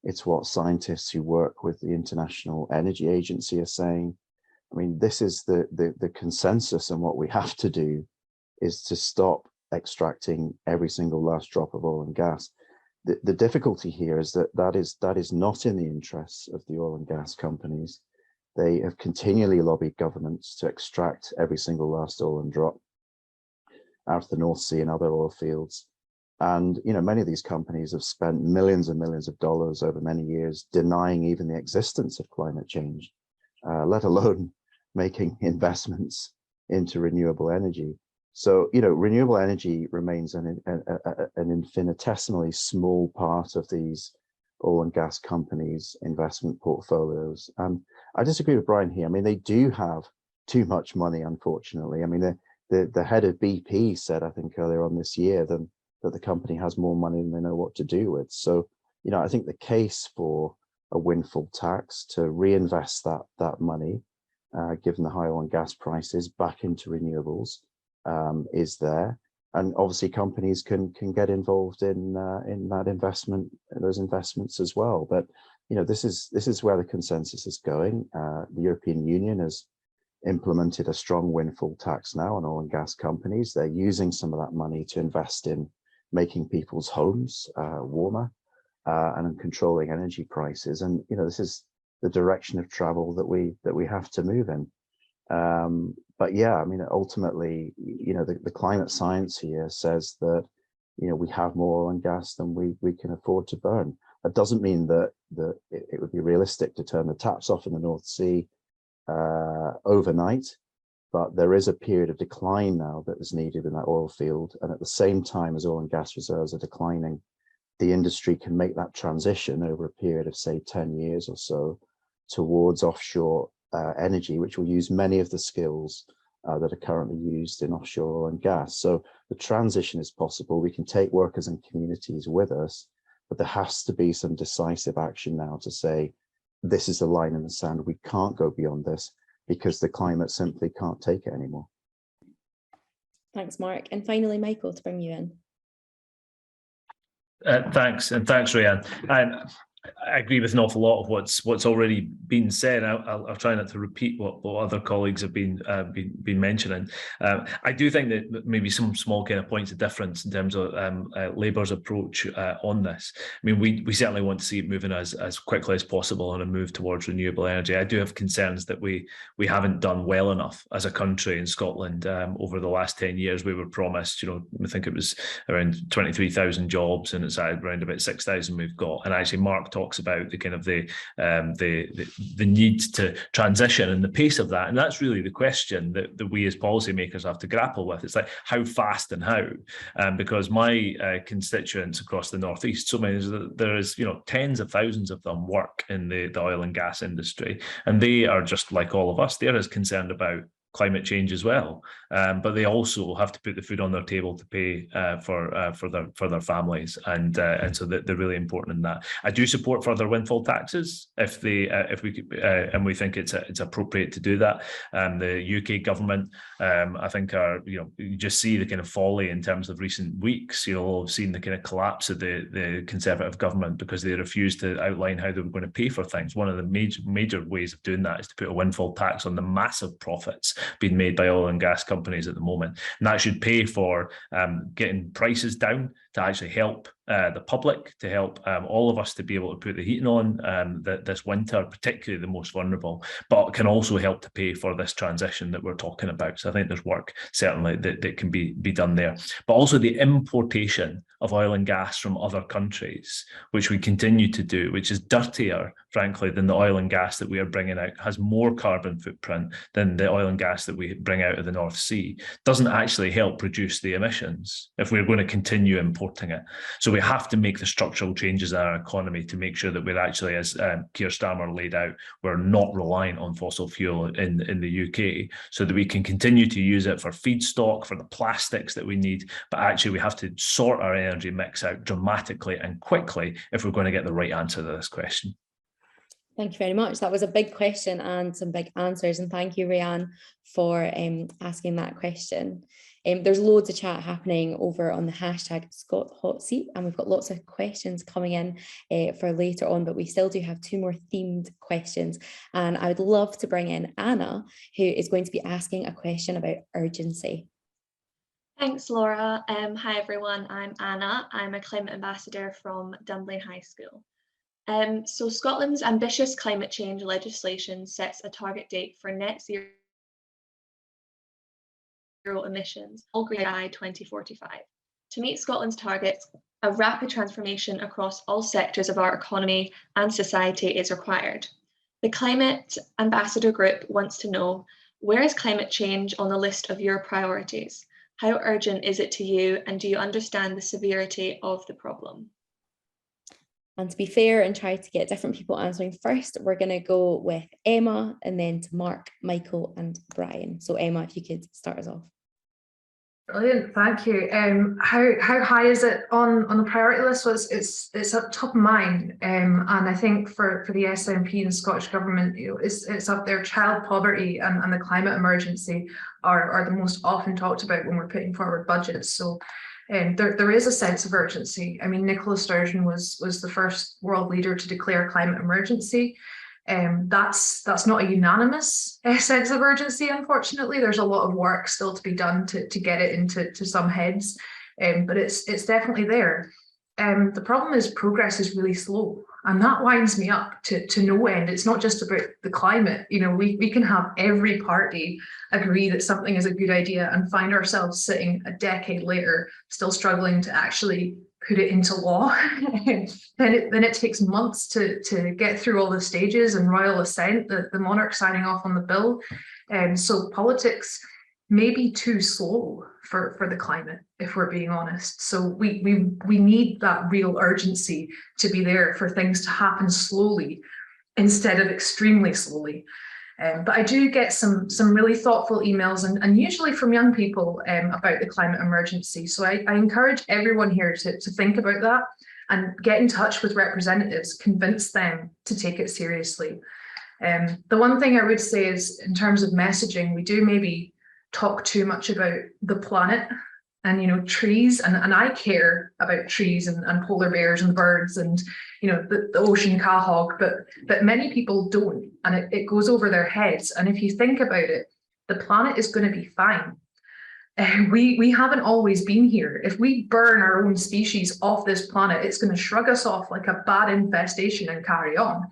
It's what scientists who work with the International Energy Agency are saying. I mean, this is the consensus, and what we have to do is to stop extracting every single last drop of oil and gas. The difficulty here is that is not in the interests of the oil and gas companies. They have continually lobbied governments to extract every single last oil and drop out of the North Sea and other oil fields. And, you know, many of these companies have spent millions and millions of dollars over many years denying even the existence of climate change, let alone making investments into renewable energy. So, you know, renewable energy remains an infinitesimally small part of these oil and gas companies' investment portfolios. And I disagree with Brian here. I mean, they do have too much money, unfortunately. I mean, the head of BP said, I think earlier on this year, that the company has more money than they know what to do with. So, you know, I think the case for a windfall tax to reinvest that money, given the high oil and gas prices, back into renewables is there. And obviously companies can get involved in that investment, those investments as well. But, you know, this is where the consensus is going. The European Union has implemented a strong windfall tax now on oil and gas companies. They're using some of that money to invest in making people's homes warmer and controlling energy prices. And, you know, this is the direction of travel that we have to move in. But yeah, I mean, ultimately, you know, the climate science here says that, you know, we have more oil and gas than we can afford to burn. That doesn't mean that it would be realistic to turn the taps off in the North Sea overnight, but there is a period of decline now that is needed in that oil field. And at the same time as oil and gas reserves are declining, the industry can make that transition over a period of, say, 10 years or so towards offshore energy, which will use many of the skills that are currently used in offshore oil and gas. So the transition is possible. We can take workers and communities with us, but there has to be some decisive action now to say, this is the line in the sand. We can't go beyond this because the climate simply can't take it anymore. Thanks, Mark. And finally, Michael, to bring you in. Thanks, and thanks, Rayanne. And I agree with an awful lot of what's already been said. I'll try not to repeat what other colleagues have been mentioning. I do think that maybe some small kind of points of difference in terms of Labour's approach on this. I mean, we certainly want to see it moving as quickly as possible on a move towards renewable energy. I do have concerns that we haven't done well enough as a country in Scotland over the last 10 years. We were promised, you know, I think it was around 23,000 jobs, and it's around about 6,000 we've got. And actually, Mark talks about the kind of the need to transition and the pace of that, and that's really the question that we as policymakers have to grapple with. It's like, how fast and how? Because my constituents across the northeast, so many, there is, you know, tens of thousands of them work in the oil and gas industry, and they are just like all of us. They're as concerned about climate change as well, but they also have to put the food on their table to pay for their families, and so they're really important in that. I do support further windfall taxes if we could, and we think it's appropriate to do that. The UK government, I think, you just see the kind of folly in terms of recent weeks. You'll have seen the kind of collapse of the Conservative government because they refused to outline how they were going to pay for things. One of the major ways of doing that is to put a windfall tax on the massive profits being made by oil and gas companies at the moment, and that should pay for getting prices down to actually help the public, to help all of us to be able to put the heating on this winter, particularly the most vulnerable, but can also help to pay for this transition that we're talking about. So I think there's work certainly that can be done there, but also the importation of oil and gas from other countries, which we continue to do, which is dirtier, frankly, than the oil and gas that we are bringing out, has more carbon footprint than the oil and gas that we bring out of the North Sea, doesn't actually help reduce the emissions if we're going to continue importing it. So we have to make the structural changes in our economy to make sure that we're actually, as Keir Starmer laid out, we're not reliant on fossil fuel in the UK, so that we can continue to use it for feedstock, for the plastics that we need. But actually, we have to sort our energy mix out dramatically and quickly if we're going to get the right answer to this question. Thank you very much. That was a big question and some big answers. And thank you, Rianne, for asking that question. There's loads of chat happening over on the hashtag #ScotHotSeat, and we've got lots of questions coming in for later on, but we still do have 2 more themed questions. And I would love to bring in Anna, who is going to be asking a question about urgency. Thanks, Laura. Hi, everyone. I'm Anna. I'm a climate ambassador from Dunblane High School. So Scotland's ambitious climate change legislation sets a target date for net zero emissions, all green by 2045. To meet Scotland's targets, a rapid transformation across all sectors of our economy and society is required. The Climate Ambassador Group wants to know, where is climate change on the list of your priorities? How urgent is it to you, and do you understand the severity of the problem? And to be fair and try to get different people answering first, we're going to go with Emma and then to Mark, Michael and Brian. So Emma, if you could start us off. Brilliant, thank you. How high is it on the priority list? So it's up top of mind, and I think for the SNP and Scottish Government, it's up there. Child poverty and the climate emergency are the most often talked about when we're putting forward budgets. So there is a sense of urgency. I mean, Nicola Sturgeon was the first world leader to declare climate emergency. That's not a unanimous sense of urgency, unfortunately. There's a lot of work still to be done to get it into some heads, but it's definitely there. The problem is progress is really slow, and that winds me up to no end. It's not just about the climate. You know, we can have every party agree that something is a good idea and find ourselves sitting a decade later still struggling to actually put it into law. then it takes months to get through all the stages and royal assent, the monarch signing off on the bill. So politics may be too slow for the climate, if we're being honest. So we need that real urgency to be there for things to happen slowly instead of extremely slowly. But I do get some really thoughtful emails, and usually from young people about the climate emergency. So I encourage everyone here to think about that and get in touch with representatives, convince them to take it seriously. The one thing I would say is, in terms of messaging, we do maybe talk too much about the planet and, you know, trees, and I care about trees and polar bears and birds and, you know, the ocean quahog, but many people don't, and it goes over their heads. And if you think about it, the planet is going to be fine. We haven't always been here. If we burn our own species off this planet, it's going to shrug us off like a bad infestation and carry on.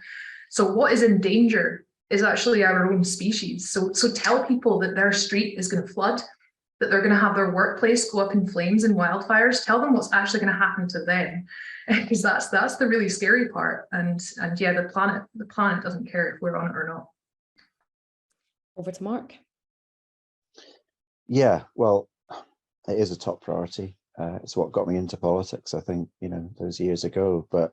So what is in danger is actually our own species. So tell people that their street is going to flood, that they're going to have their workplace go up in flames and wildfires. Tell them what's actually going to happen to them, because that's the really scary part. And yeah, the planet doesn't care if we're on it or not. Over to Mark. Yeah, well, it is a top priority. It's what got me into politics, I think, you know, those years ago. But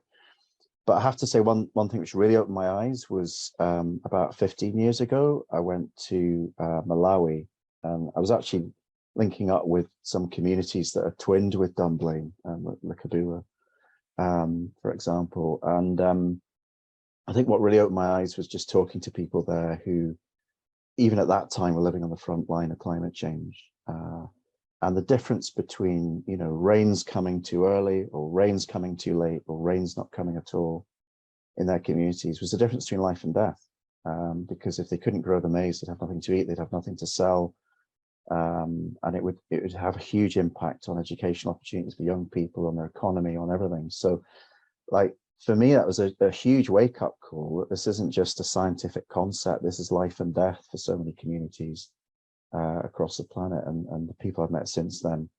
I have to say, one thing which really opened my eyes was about 15 years ago, I went to Malawi, and I was actually linking up with some communities that are twinned with Dunblane, Likadua, for example. And I think what really opened my eyes was just talking to people there who, even at that time, were living on the front line of climate change. And the difference between, you know, rains coming too early or rains coming too late or rains not coming at all in their communities was the difference between life and death. Because if they couldn't grow the maize, they'd have nothing to eat, they'd have nothing to sell. And it would have a huge impact on educational opportunities for young people, on their economy, on everything. So, like, for me, that was a huge wake-up call that this isn't just a scientific concept. This is life and death for so many communities across the planet, and the people I've met since then,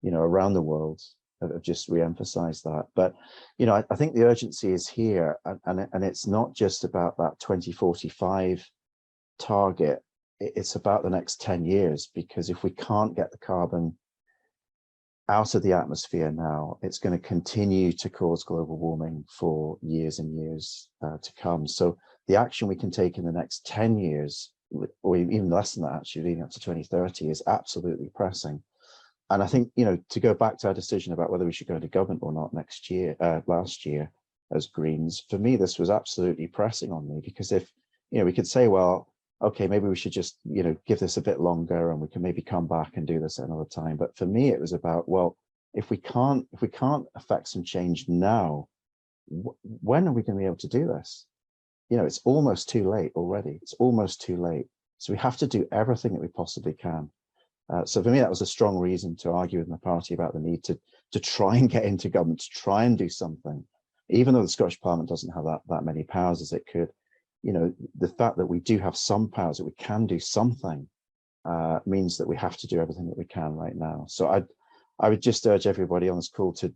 you know, around the world have just re-emphasized that. But, you know, I think the urgency is here, and it's not just about that 2045 target. It's about the next 10 years, because if we can't get the carbon out of the atmosphere now, it's going to continue to cause global warming for years and years to come. So the action we can take in the next 10 years, or even less than that, actually, leading up to 2030, is absolutely pressing. And I think, you know, to go back to our decision about whether we should go into government or not last year as Greens, for me, this was absolutely pressing on me, because if, you know, we could say, well, okay, maybe we should just, you know, give this a bit longer and we can maybe come back and do this at another time. But for me, it was about, well, if we can't affect some change now, when are we going to be able to do this? You know, it's almost too late already. It's almost too late. So we have to do everything that we possibly can. So for me, that was a strong reason to argue with my party about the need to try and get into government, to try and do something, even though the Scottish Parliament doesn't have that many powers as it could. You know, the fact that we do have some powers, that we can do something, means that we have to do everything that we can right now. So I would just urge everybody on this call to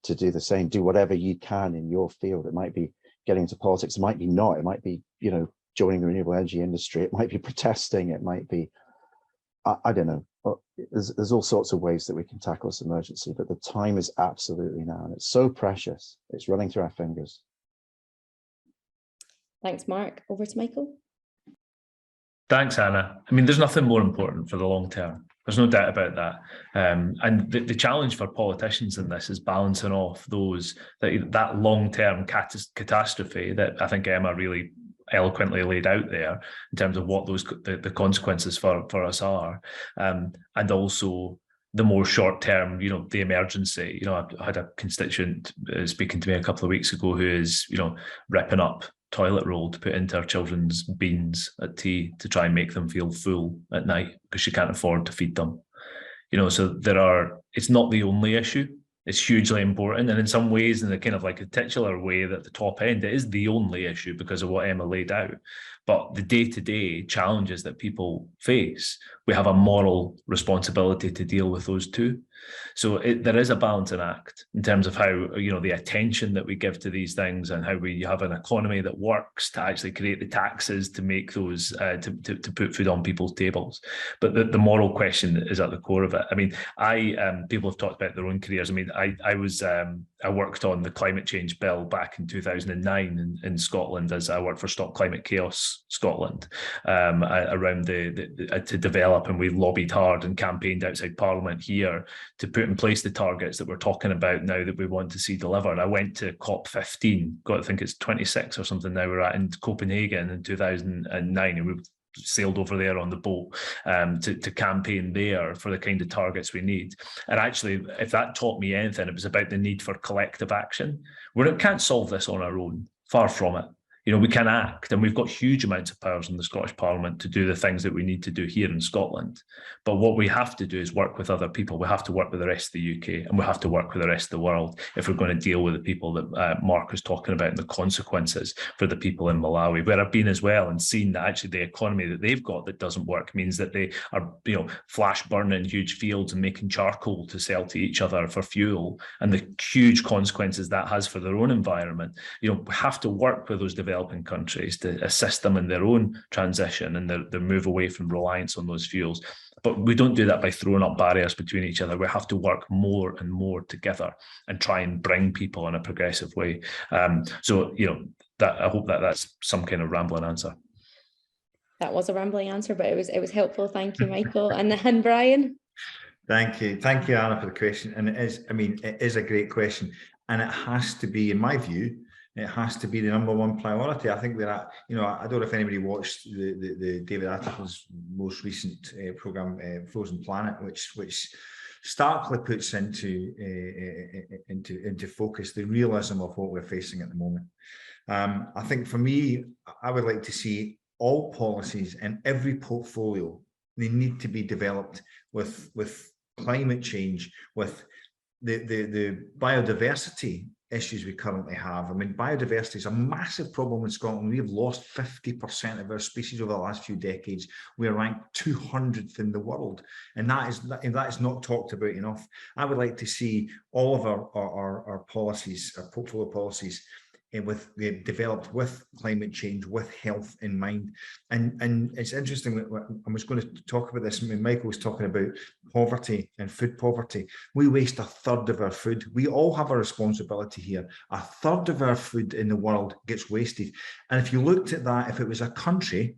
do the same. Do whatever you can in your field. It might be getting into politics. It might be not. It might be, you know, joining the renewable energy industry. It might be protesting. It might be, I don't know. There's all sorts of ways that we can tackle this emergency, but the time is absolutely now, and it's so precious. It's running through our fingers. Thanks, Mark. Over to Michael. Thanks, Anna. I mean, there's nothing more important for the long term. There's no doubt about that. And the challenge for politicians in this is balancing off that long-term catastrophe that I think Emma really eloquently laid out there in terms of what the consequences for us are, and also the more short-term, you know, the emergency. You know, I had a constituent speaking to me a couple of weeks ago who is, you know, ripping up toilet roll to put into her children's beans at tea to try and make them feel full at night because she can't afford to feed them. You know, so it's not the only issue. It's hugely important, and in some ways, in the kind of like a titular way, that the top end, it is the only issue because of what Emma laid out. But the day-to-day challenges that people face, we have a moral responsibility to deal with those too. So there is a balancing act in terms of how, you know, the attention that we give to these things and how we have an economy that works to actually create the taxes to make those, to put food on people's tables. But the moral question is at the core of it. I mean, people have talked about their own careers. I mean, I worked on the climate change bill back in 2009 in Scotland, as I worked for Stop Climate Chaos Scotland, around to develop, and we lobbied hard and campaigned outside Parliament here to put in place the targets that we're talking about now that we want to see delivered. I went to COP15, I think it's 26 or something now we're at, in Copenhagen in 2009, and we sailed over there on the boat to campaign there for the kind of targets we need. And actually, if that taught me anything, it was about the need for collective action. We can't solve this on our own, far from it. You know, we can act, and we've got huge amounts of powers in the Scottish Parliament to do the things that we need to do here in Scotland. But what we have to do is work with other people. We have to work with the rest of the UK, and we have to work with the rest of the world if we're going to deal with the people that Mark was talking about and the consequences for the people in Malawi, where I've been as well and seen that actually the economy that they've got that doesn't work means that they are, you know, flash burning huge fields and making charcoal to sell to each other for fuel, and the huge consequences that has for their own environment. You know, we have to work with those developing countries to assist them in their own transition and their move away from reliance on those fuels. But we don't do that by throwing up barriers between each other. We have to work more and more together and try and bring people in a progressive way. So, you know, that I hope that's some kind of rambling answer. That was a rambling answer, but it was helpful. Thank you, Michael. And Brian. Thank you, Anna, for the question. And it is a great question, and it has to be, in my view, it has to be the #1 priority. I think we're at, you know, I don't know if anybody watched the David Attenborough's most recent programme, Frozen Planet, which starkly puts into focus the realism of what we're facing at the moment. I think for me, I would like to see all policies in every portfolio, they need to be developed with climate change, with the biodiversity issues we currently have. I mean, biodiversity is a massive problem in Scotland. We have lost 50% of our species over the last few decades. We are ranked 200th in the world, and that is not talked about enough. I would like to see all of our policies, our portfolio policies, developed with climate change, with health in mind. And it's interesting, I was going to talk about this when Michael was talking about poverty and food poverty. We waste a third of our food. We all have a responsibility here. A third of our food in the world gets wasted. And if you looked at that, if it was a country,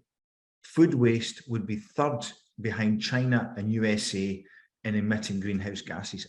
food waste would be third behind China and USA in emitting greenhouse gases,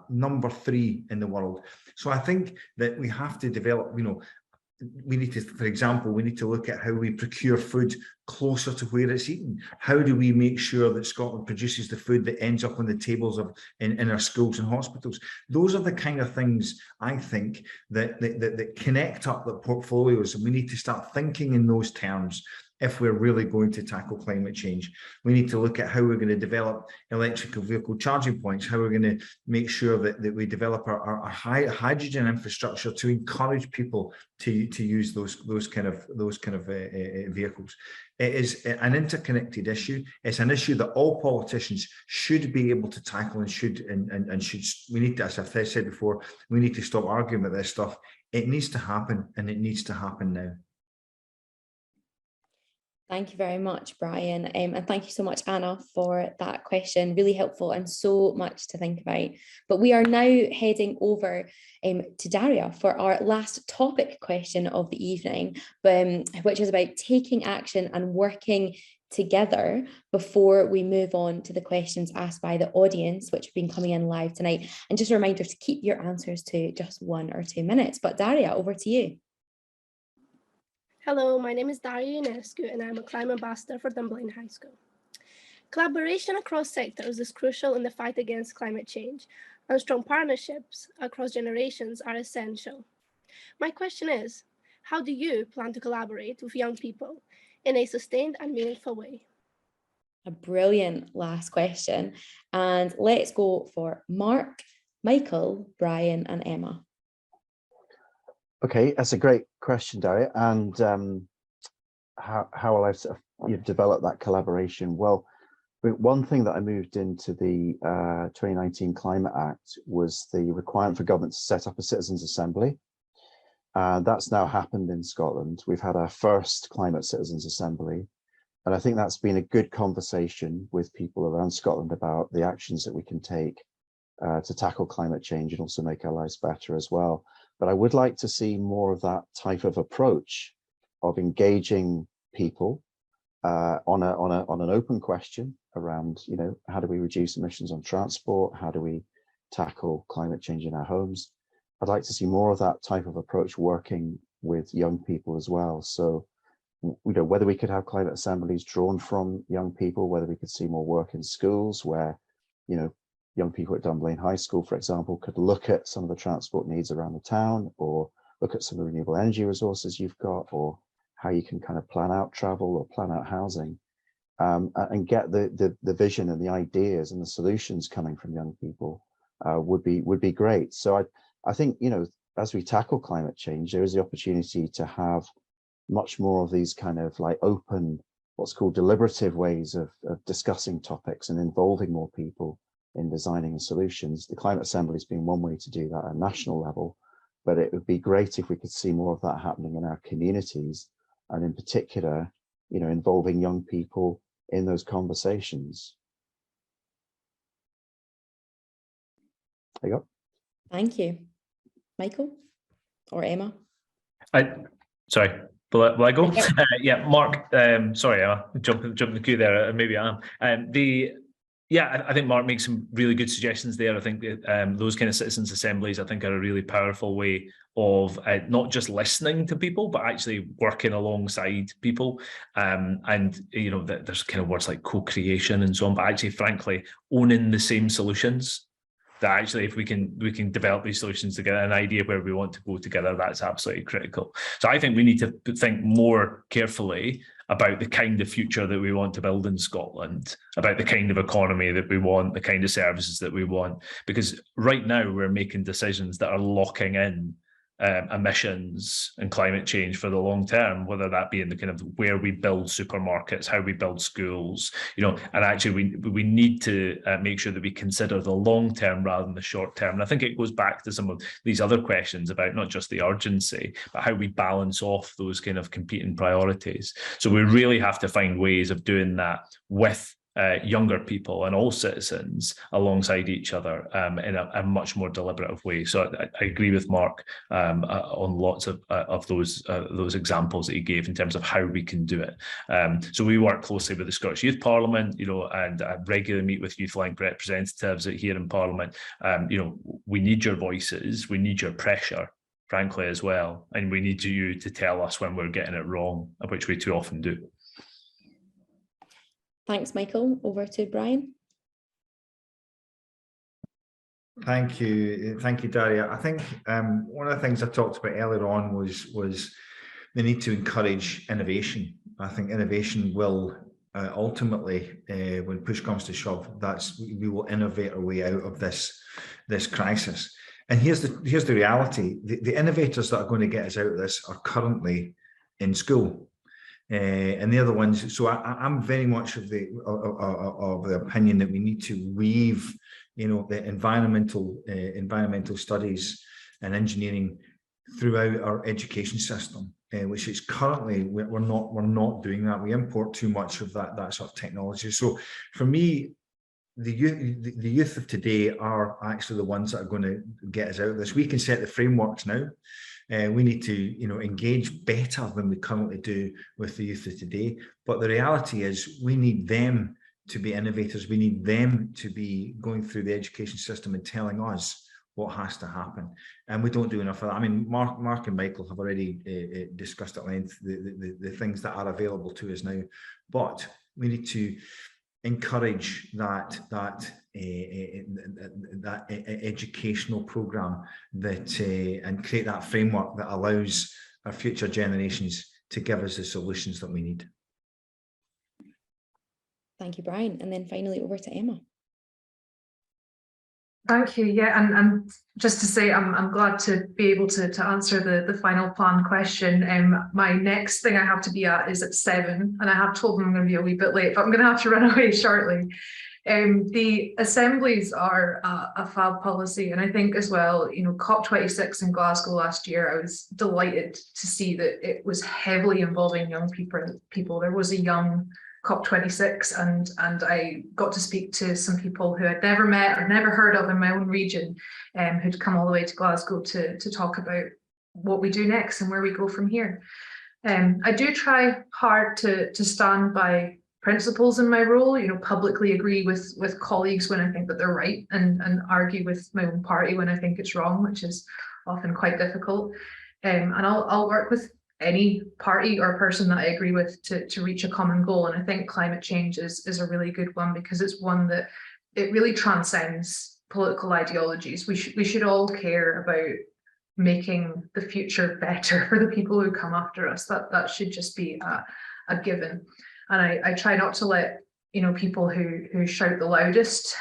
number 3 in the world. So I think that we have to develop, we need to, for example, we need to look at how we procure food closer to where it's eaten. How do we make sure that Scotland produces the food that ends up on the tables in our schools and hospitals? Those are the kind of things I think that connect up the portfolios, and we need to start thinking in those terms. If we're really going to tackle climate change, we need to look at how we're going to develop electrical vehicle charging points, how we're going to make sure that we develop our hydrogen infrastructure to encourage people to use those kind of vehicles. It is an interconnected issue. It's an issue that all politicians should be able to tackle and should. We need to, as I've said before, we need to stop arguing about this stuff. It needs to happen, and it needs to happen now. Thank you very much, Brian. And thank you so much, Anna, for that question. Really helpful and so much to think about. But we are now heading over to Daria for our last topic question of the evening, which is about taking action and working together before we move on to the questions asked by the audience, which have been coming in live tonight. And just a reminder to keep your answers to just 1 or 2 minutes. But Daria, over to you. Hello, my name is Daria Ionescu, and I'm a climate ambassador for Dunblane High School. Collaboration across sectors is crucial in the fight against climate change, and strong partnerships across generations are essential. My question is, how do you plan to collaborate with young people in a sustained and meaningful way? A brilliant last question. And let's go for Mark, Michael, Brian, and Emma. Okay, that's a great question, Daria. And how will I develop that collaboration? Well, one thing that I moved into the 2019 Climate Act was the requirement for government to set up a citizens' assembly. That's now happened in Scotland. We've had our first climate citizens' assembly. And I think that's been a good conversation with people around Scotland about the actions that we can take to tackle climate change and also make our lives better as well. But I would like to see more of that type of approach of engaging people on an open question around, how do we reduce emissions on transport? How do we tackle climate change in our homes? I'd like to see more of that type of approach working with young people as well. So, whether we could have climate assemblies drawn from young people, whether we could see more work in schools where, young people at Dunblane High School, for example, could look at some of the transport needs around the town, or look at some of the renewable energy resources you've got, or how you can kind of plan out travel or plan out housing, and get the vision and the ideas and the solutions coming from young people would be great. So I think, as we tackle climate change, there is the opportunity to have much more of these kind of like open, what's called deliberative ways of discussing topics and involving more people in designing solutions. The Climate Assembly has been one way to do that at a national level, but it would be great if we could see more of that happening in our communities, and in particular, involving young people in those conversations. There you go. Thank you. Michael or Emma? Sorry, will I go? Yeah, Mark, sorry, Emma, jumping the queue there, maybe I am. I think Mark makes some really good suggestions there. I think that, those kind of citizens' assemblies, I think, are a really powerful way of not just listening to people, but actually working alongside people. There's kind of words like co-creation and so on, but actually, frankly, owning the same solutions. That actually, if we can develop these solutions together, an idea where we want to go together, that's absolutely critical. So I think we need to think more carefully about the kind of future that we want to build in Scotland, about the kind of economy that we want, the kind of services that we want, because right now we're making decisions that are locking in emissions and climate change for the long term, whether that be in the kind of where we build supermarkets, how we build schools, and actually we need to make sure that we consider the long term rather than the short term. And I think it goes back to some of these other questions about not just the urgency, but how we balance off those kind of competing priorities. So we really have to find ways of doing that with younger people and all citizens alongside each other in a much more deliberative way. So I agree with Mark on lots of those examples that he gave in terms of how we can do it. So we work closely with the Scottish Youth Parliament, and I regularly meet with YouthLink representatives here in Parliament. We need your voices, we need your pressure, frankly, as well, and we need you to tell us when we're getting it wrong, which we too often do. Thanks, Michael. Over to Brian. Thank you, Daria. I think one of the things I talked about earlier on was the need to encourage innovation. I think innovation will ultimately, when push comes to shove, we will innovate our way out of this crisis. And here's the reality: the innovators that are going to get us out of this are currently in school. And the other ones, so I'm very much of the opinion that we need to weave, the environmental studies and engineering throughout our education system, which is currently we're not doing that. We import too much of that sort of technology. So for me, the youth of today are actually the ones that are going to get us out of this. We can set the frameworks now. We need to, engage better than we currently do with the youth of today. But the reality is we need them to be innovators. We need them to be going through the education system and telling us what has to happen. And we don't do enough of that. I mean, Mark and Michael have already discussed at length the things that are available to us now. But we need to encourage that educational program and create that framework that allows our future generations to give us the solutions that we need. Thank you, Brian. And then finally over to Emma. Thank you. Yeah, and just to say, I'm glad to be able to answer the final plan question. My next thing I have to be at is at 7, and I have told them I'm going to be a wee bit late, but I'm going to have to run away shortly. The assemblies are a fab policy, and I think as well, COP26 in Glasgow last year, I was delighted to see that it was heavily involving young people. There was a young COP26, and I got to speak to some people who I'd never met or never heard of in my own region, who'd come all the way to Glasgow to talk about what we do next and where we go from here. I do try hard to stand by principles in my role, publicly agree with colleagues when I think that they're right, and argue with my own party when I think it's wrong, which is often quite difficult. And I'll work with any party or person that I agree with to reach a common goal. And I think climate change is a really good one, because it's one that it really transcends political ideologies. We should all care about making the future better for the people who come after us. That should just be a given. And I try not to let people who shout the loudest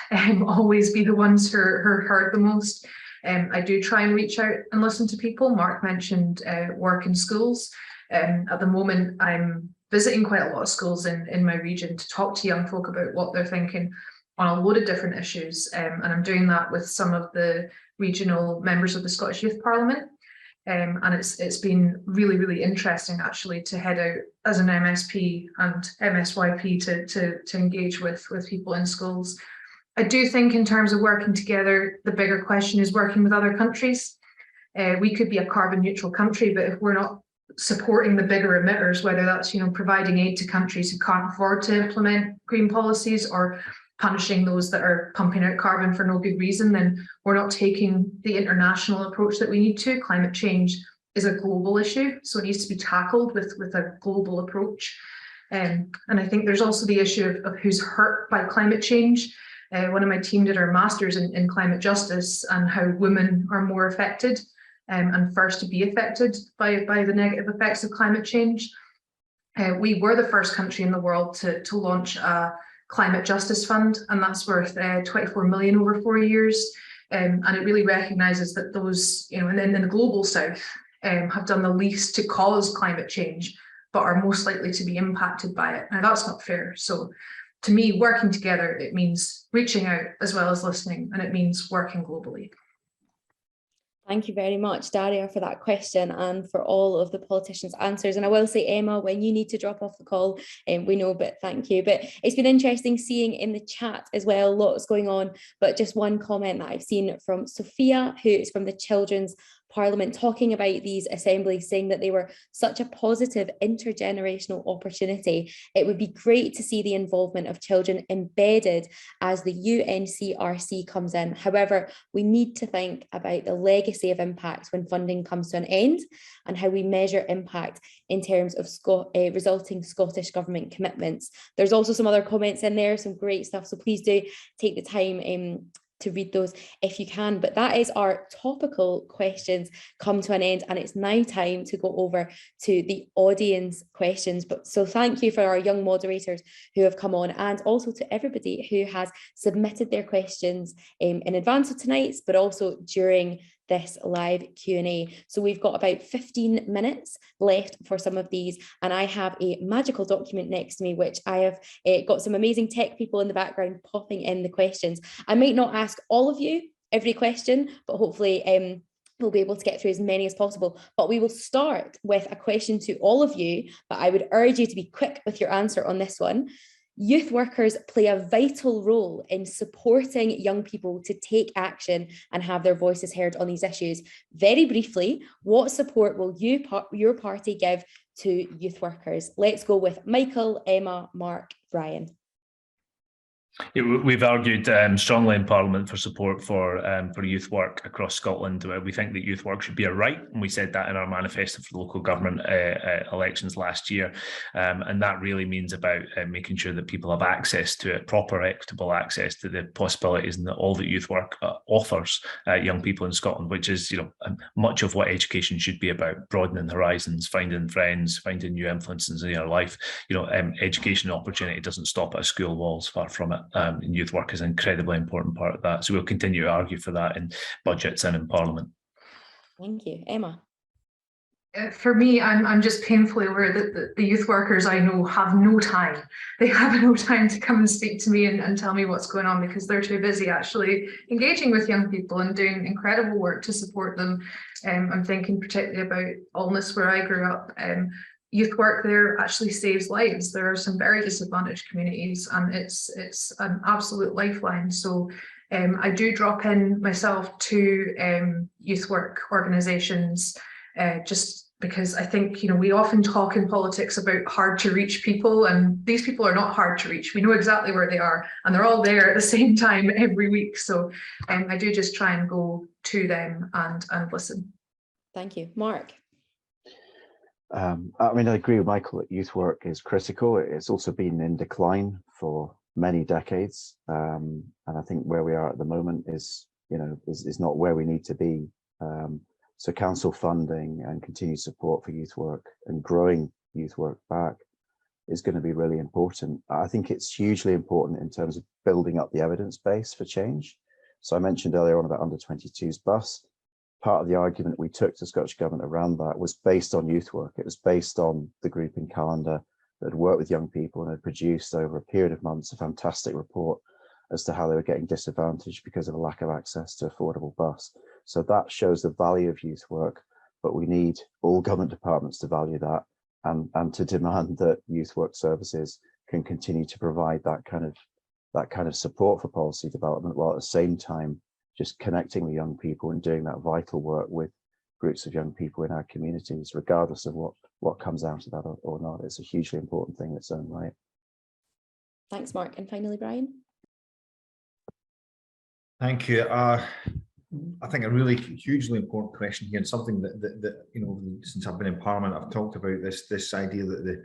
always be the ones who are heard the most. I do try and reach out and listen to people. Mark mentioned work in schools. At the moment, I'm visiting quite a lot of schools in my region to talk to young folk about what they're thinking on a load of different issues. And I'm doing that with some of the regional members of the Scottish Youth Parliament. And it's been really, really interesting actually to head out as an MSP and MSYP to engage with people in schools. I do think in terms of working together, the bigger question is working with other countries. We could be a carbon neutral country, but if we're not supporting the bigger emitters, whether that's providing aid to countries who can't afford to implement green policies or punishing those that are pumping out carbon for no good reason, then we're not taking the international approach that we need to. Climate change is a global issue, so it needs to be tackled with a global approach. And I think there's also the issue of who's hurt by climate change. One of my team did our masters in climate justice and how women are more affected and first to be affected by the negative effects of climate change. We were the first country in the world to launch a climate justice fund, and that's worth 24 million over 4 years. And it really recognises that those, and then in the global south, have done the least to cause climate change, but are most likely to be impacted by it. Now, that's not fair. So to me, working together, it means reaching out as well as listening, and it means working globally. Thank you very much, Daria, for that question and for all of the politicians' answers. And I will say, Emma, when you need to drop off the call, we know, but thank you. But it's been interesting seeing in the chat as well, lots going on. But just one comment that I've seen from Sophia, who is from the Children's Parliament, talking about these assemblies, saying that they were such a positive intergenerational opportunity. It would be great to see the involvement of children embedded as the UNCRC comes in. However, we need to think about the legacy of impact when funding comes to an end, and how we measure impact in terms of resulting Scottish Government commitments. There's also some other comments in there, some great stuff, so please do take the time to read those if you can. But that is our topical questions come to an end, and it's now time to go over to the audience questions. But so thank you for our young moderators who have come on, and also to everybody who has submitted their questions in advance of tonight's, but also during this live Q&A. So we've got about 15 minutes left for some of these, and I have a magical document next to me, which I have got some amazing tech people in the background popping in the questions. I might not ask all of you every question, but hopefully we'll be able to get through as many as possible. But we will start with a question to all of you, but I would urge you to be quick with your answer on this one. Youth workers play a vital role in supporting young people to take action and have their voices heard on these issues. Very briefly, what support will your party give to youth workers? Let's go with Michael, Emma, Mark, Brian. We've argued strongly in Parliament for support for youth work across Scotland. We think that youth work should be a right, and we said that in our manifesto for the local government elections last year. And that really means about making sure that people have access to it, proper, equitable access to the possibilities and all that youth work offers young people in Scotland, which is, much of what education should be about: broadening horizons, finding friends, finding new influences in your life. Education opportunity doesn't stop at school walls, far from it. And youth work is an incredibly important part of that. So we'll continue to argue for that in budgets and in Parliament. Thank you. Emma? For me, I'm just painfully aware that the youth workers I know have no time. They have no time to come and speak to me and tell me what's going on, because they're too busy actually engaging with young people and doing incredible work to support them. I'm thinking particularly about Alness, where I grew up. Youth work there actually saves lives. There are some very disadvantaged communities, and it's an absolute lifeline. So I do drop in myself to youth work organisations, just because I think, we often talk in politics about hard to reach people, and these people are not hard to reach. We know exactly where they are, and they're all there at the same time every week. So I do just try and go to them and listen. Thank you. Mark? I agree with Michael that youth work is critical. It's also been in decline for many decades, and I think where we are at the moment is not where we need to be. So council funding and continued support for youth work and growing youth work back is going to be really important. I think it's hugely important in terms of building up the evidence base for change. So I mentioned earlier on about under 22's bus. Part of the argument we took to Scottish Government around that was based on youth work. It was based on the group in Calendar that had worked with young people and had produced over a period of months a fantastic report as to how they were getting disadvantaged because of a lack of access to affordable bus. So that shows the value of youth work, but we need all government departments to value that and to demand that youth work services can continue to provide that kind of support for policy development, while at the same time just connecting with young people and doing that vital work with groups of young people in our communities, regardless of what comes out of that or not. It's a hugely important thing in its own right. Thanks, Mark. And finally, Brian? Thank you. I think a really hugely important question here, and something that since I've been in Parliament, I've talked about this idea that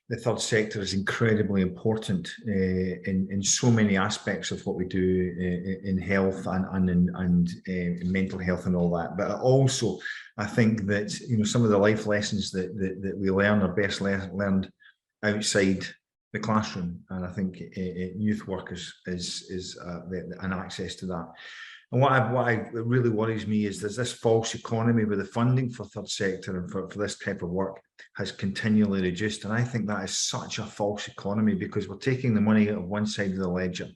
the third sector is incredibly important in so many aspects of what we do in health and in mental health and all that. But also, I think that some of the life lessons that we learn are best learned outside the classroom, and I think youth work is an access to that. And what really worries me is there's this false economy where the funding for third sector and for this type of work has continually reduced. And I think that is such a false economy, because we're taking the money out of one side of the ledger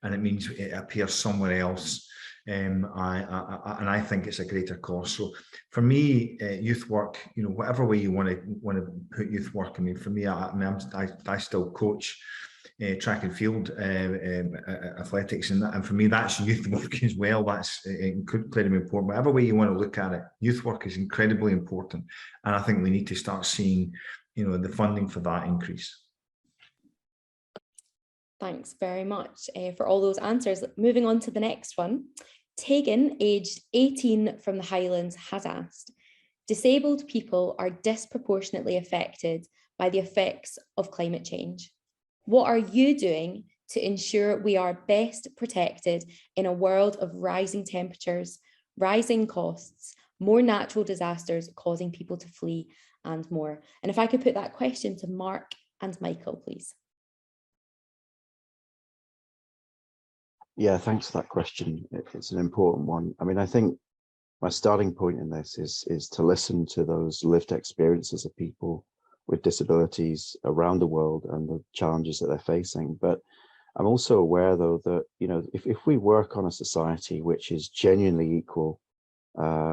and it means it appears somewhere else. And I think it's a greater cost. So for me, youth work, you know, whatever way you want to put youth work. I mean, for me, I still coach track and field athletics, and for me that's youth work as well. That's incredibly important. Whatever way you want to look at it, youth work is incredibly important, and I think we need to start seeing, you know, the funding for that increase. Thanks very much for all those answers. Moving on to the next one. Tegan, aged 18 from the Highlands, has asked, disabled people are disproportionately affected by the effects of climate change. What are you doing to ensure we are best protected in a world of rising temperatures, rising costs, more natural disasters causing people to flee, and more? And if I could put that question to Mark and Michael, please. Yeah, thanks for that question. It's an important one. I mean, I think my starting point in this is to listen to those lived experiences of people with disabilities around the world and the challenges that they're facing. But I'm also aware, though, that, you know, if we work on a society which is genuinely equal,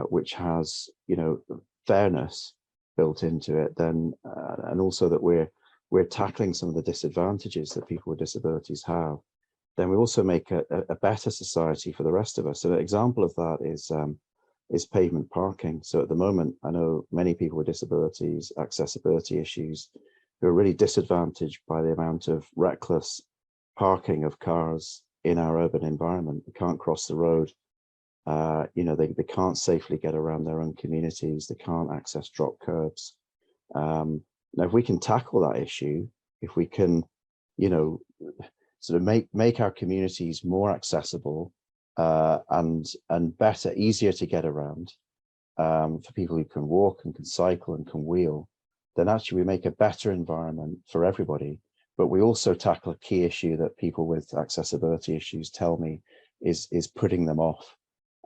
which has, you know, fairness built into it, then and also that we're tackling some of the disadvantages that people with disabilities have, then we also make a better society for the rest of us. So an example of that is pavement parking. So at the moment, I know many people with disabilities, accessibility issues, who are really disadvantaged by the amount of reckless parking of cars in our urban environment. They can't cross the road. You know, they can't safely get around their own communities. They can't access drop curbs. Now, if we can tackle that issue, if we can, you know, sort of make our communities more accessible, and better, easier to get around for people who can walk and can cycle and can wheel, then actually we make a better environment for everybody. But we also tackle a key issue that people with accessibility issues tell me is putting them off,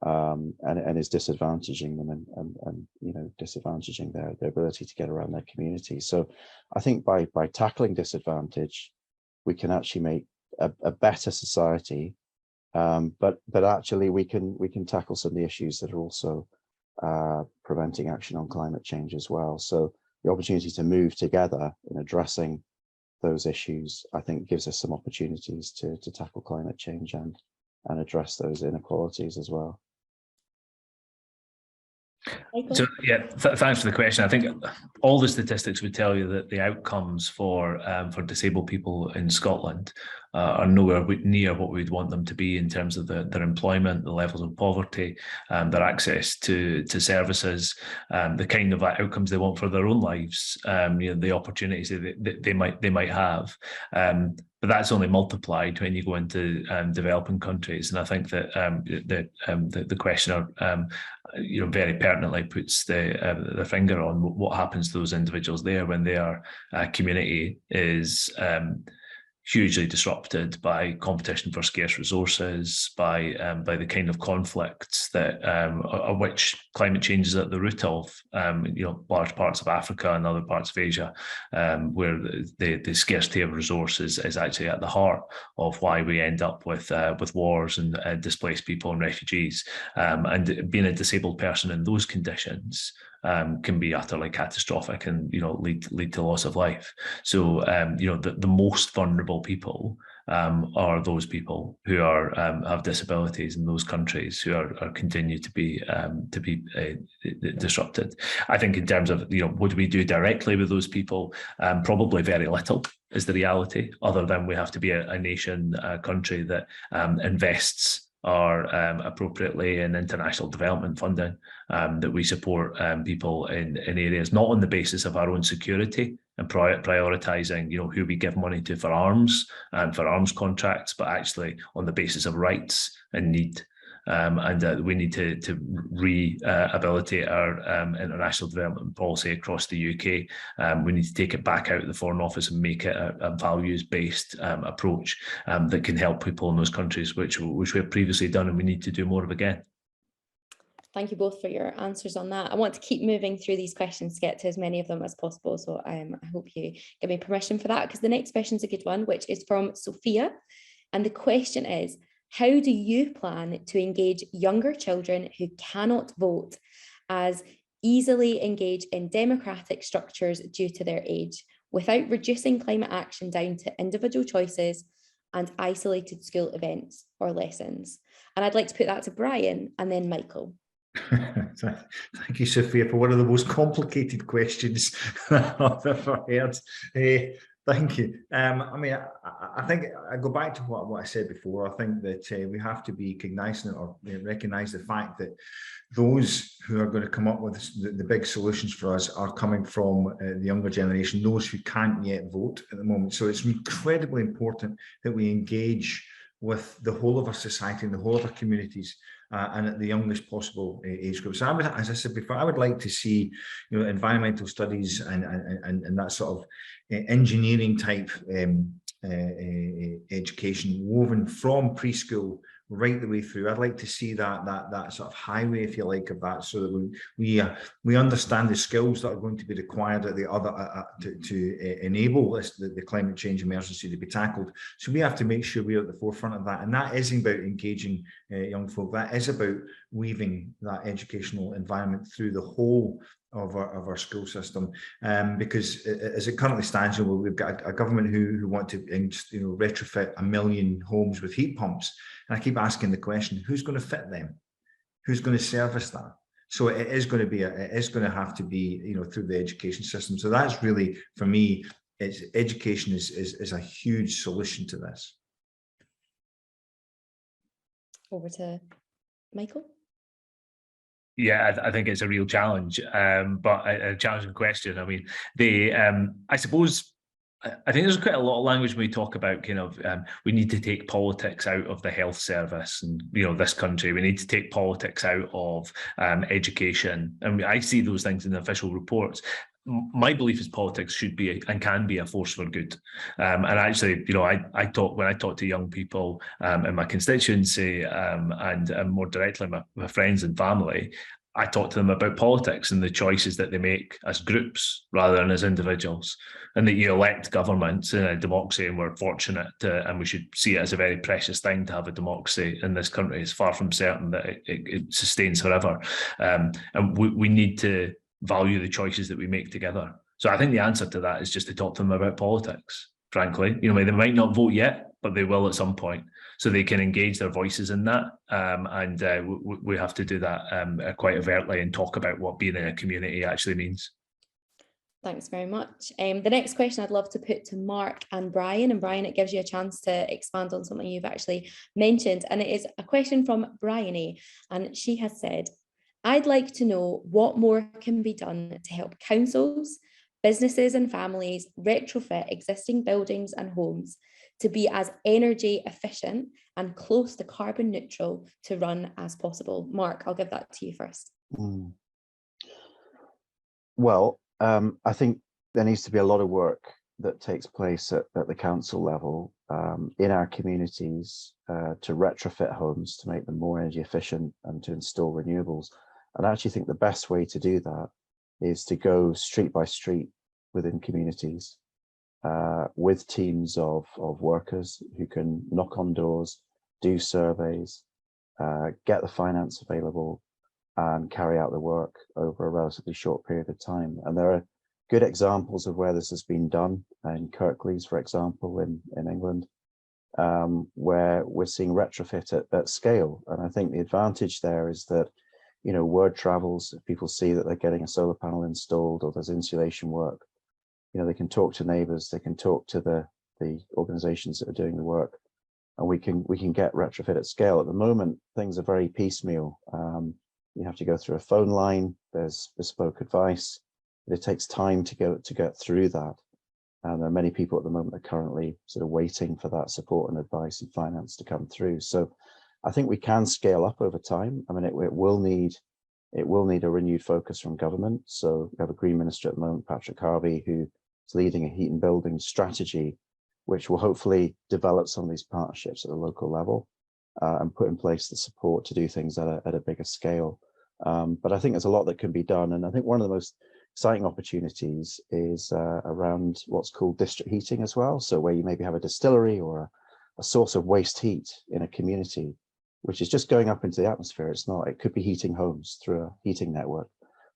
and is disadvantaging them and you know, disadvantaging their ability to get around their community. So I think by tackling disadvantage, we can actually make a better society. But actually we can tackle some of the issues that are also preventing action on climate change as well. So the opportunity to move together in addressing those issues, I think, gives us some opportunities to tackle climate change and address those inequalities as well. So yeah, thanks for the question. I think all the statistics would tell you that the outcomes for disabled people in Scotland are nowhere near what we'd want them to be in terms of their employment, the levels of poverty, their access to services, the kind of outcomes they want for their own lives, you know, the opportunities that they might have. But that's only multiplied when you go into developing countries, and I think that the questioner, you know, very pertinently puts the finger on what happens to those individuals there when their community is hugely disrupted by competition for scarce resources, by the kind of conflicts that of which climate change is at the root of. You know, large parts of Africa and other parts of Asia, where the scarcity of resources is actually at the heart of why we end up with wars and displaced people and refugees. And being a disabled person in those conditions can be utterly catastrophic and, you know, lead to loss of life. So you know, the most vulnerable people are those people who are have disabilities in those countries, who are continue to be disrupted. I think in terms of, you know, what do we do directly with those people? Probably very little is the reality, other than we have to be a nation, a country that invests appropriately in international development funding, that we support people in areas not on the basis of our own security and prioritizing, you know, who we give money to for arms and for arms contracts, but actually on the basis of rights and need. and we need to rehabilitate our international development policy across the UK. We need to take it back out of the Foreign Office and make it a values-based approach that can help people in those countries, which we have previously done, and we need to do more of again. Thank you both for your answers on that. I want to keep moving through these questions to get to as many of them as possible. So I hope you give me permission for that, because the next question is a good one, which is from Sophia. And the question is, how do you plan to engage younger children who cannot vote as easily engage in democratic structures due to their age, without reducing climate action down to individual choices and isolated school events or lessons? And I'd like to put that to Brian and then Michael. Thank you, Sophia, for one of the most complicated questions I've ever heard. Thank you. I mean, I think I go back to what I said before. I think that we have to be cognizant or recognise the fact that those who are going to come up with the big solutions for us are coming from the younger generation, those who can't yet vote at the moment. So it's incredibly important that we engage with the whole of our society and the whole of our communities, and at the youngest possible age group. So I would, as I said before, I would like to see, environmental studies and that sort of engineering type education woven from preschool right the way through. I'd like to see that sort of highway, if you like, of that, so that we understand the skills that are going to be required at the other to enable the climate change emergency to be tackled. So we have to make sure we're at the forefront of that, and that isn't about engaging young folk. That is about weaving that educational environment through the whole of our school system, because as it currently stands, we've got a government who want to retrofit 1 million homes with heat pumps, and I keep asking the question: who's going to fit them? Who's going to service that? So it is going to have to be through the education system. So that's really, for me, education is a huge solution to this. Over to Michael. Yeah, I think it's a real challenge, but a challenging question. I mean, I suppose, I think there's quite a lot of language when we talk about we need to take politics out of the health service and, this country. We need to take politics out of education. And I see those things in the official reports. My belief is politics should be and can be a force for good. And actually, when I talk to young people in my constituency and more directly my friends and family, I talk to them about politics and the choices that they make as groups rather than as individuals, and that you elect governments in a democracy, and we're fortunate and we should see it as a very precious thing to have a democracy in this country. It's far from certain that it sustains forever, and we need to value the choices that we make together. So I think the answer to that is just to talk to them about politics, frankly. They might not vote yet, but they will at some point, so they can engage their voices in that. And we have to do that quite overtly and talk about what being in a community actually means. Thanks very much. The next question I'd love to put to Mark and Brian. And Brian, it gives you a chance to expand on something you've actually mentioned. And it is a question from Bryony. And she has said, I'd like to know what more can be done to help councils, businesses and families retrofit existing buildings and homes to be as energy efficient and close to carbon neutral to run as possible. Mark, I'll give that to you first. Well, I think there needs to be a lot of work that takes place at the council level in our communities to retrofit homes, to make them more energy efficient and to install renewables. And I actually think the best way to do that is to go street by street within communities with teams of workers who can knock on doors, do surveys, get the finance available and carry out the work over a relatively short period of time. And there are good examples of where this has been done in Kirklees, for example, in England, where we're seeing retrofit at scale. And I think the advantage there is that word travels. If people see that they're getting a solar panel installed or there's insulation work, they can talk to neighbours, they can talk to the organisations that are doing the work, and we can get retrofit at scale. At the moment, things are very piecemeal. You have to go through a phone line. There's bespoke advice. It takes time to get through that, and there are many people at the moment that are currently sort of waiting for that support and advice and finance to come through. So I think we can scale up over time. I mean, it will need a renewed focus from government. So we have a Green Minister at the moment, Patrick Harvey, who is leading a heat and building strategy, which will hopefully develop some of these partnerships at the local level and put in place the support to do things at a bigger scale. But I think there's a lot that can be done. And I think one of the most exciting opportunities is around what's called district heating as well. So where you maybe have a distillery or a source of waste heat in a community, which is just going up into the atmosphere. It could be heating homes through a heating network.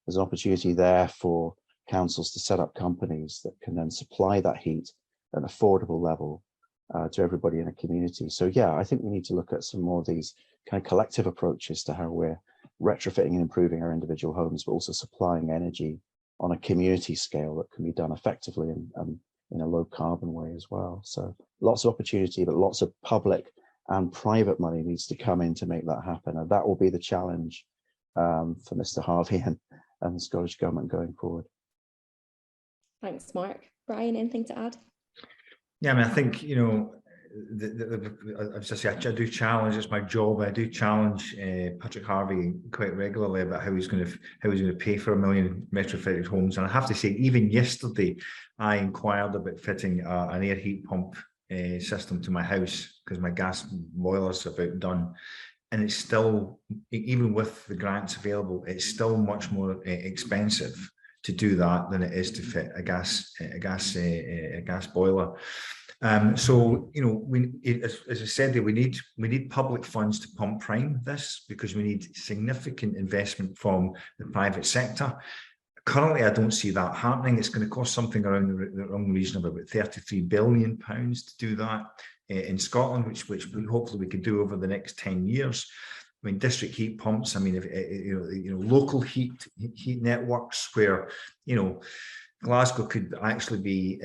There's an opportunity there for councils to set up companies that can then supply that heat at an affordable level to everybody in a community. So yeah, I think we need to look at some more of these kind of collective approaches to how we're retrofitting and improving our individual homes, but also supplying energy on a community scale that can be done effectively and in a low carbon way as well. So lots of opportunity, but lots of public and private money needs to come in to make that happen. And that will be the challenge for Mr. Harvey and the Scottish Government going forward. Thanks, Mark. Brian, anything to add? Yeah, I mean, I think, you know, as I say, I do challenge, it's my job, I do challenge Patrick Harvey quite regularly about how he's going to pay for 1 million retrofitted homes. And I have to say, even yesterday, I inquired about fitting an air heat pump system to my house because my gas boiler's about done. And it's still, even with the grants available, it's still much more expensive to do that than it is to fit a gas boiler. So, you know, as I said, we need public funds to pump prime this because we need significant investment from the private sector. Currently, I don't see that happening. It's going to cost something around the region of about £33 billion to do that in Scotland, which hopefully we can do over the next 10 years. I mean, district heat pumps. I mean, if you know, local heat networks where, you know, Glasgow could actually be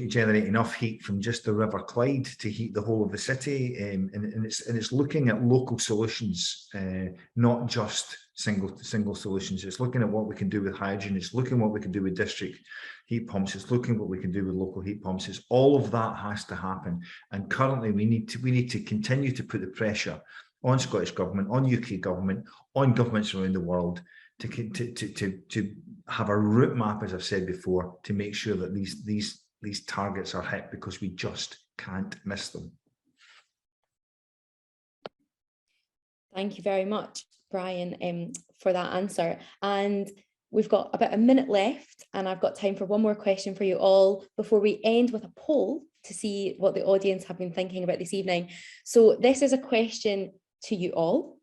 generate enough heat from just the River Clyde to heat the whole of the city, and it's looking at local solutions, not just single solutions. It's looking at what we can do with hydrogen. It's looking at what we can do with district heat pumps. It's looking at what we can do with local heat pumps. It's all of that has to happen. And currently, we need to continue to put the pressure on Scottish Government, on UK Government, on governments around the world to have a route map, as I've said before, to make sure that these targets are hit, because we just can't miss them. Thank you very much, Brian, for that answer. And we've got about a minute left, and I've got time for one more question for you all before we end with a poll to see what the audience have been thinking about this evening. So this is a question to you all,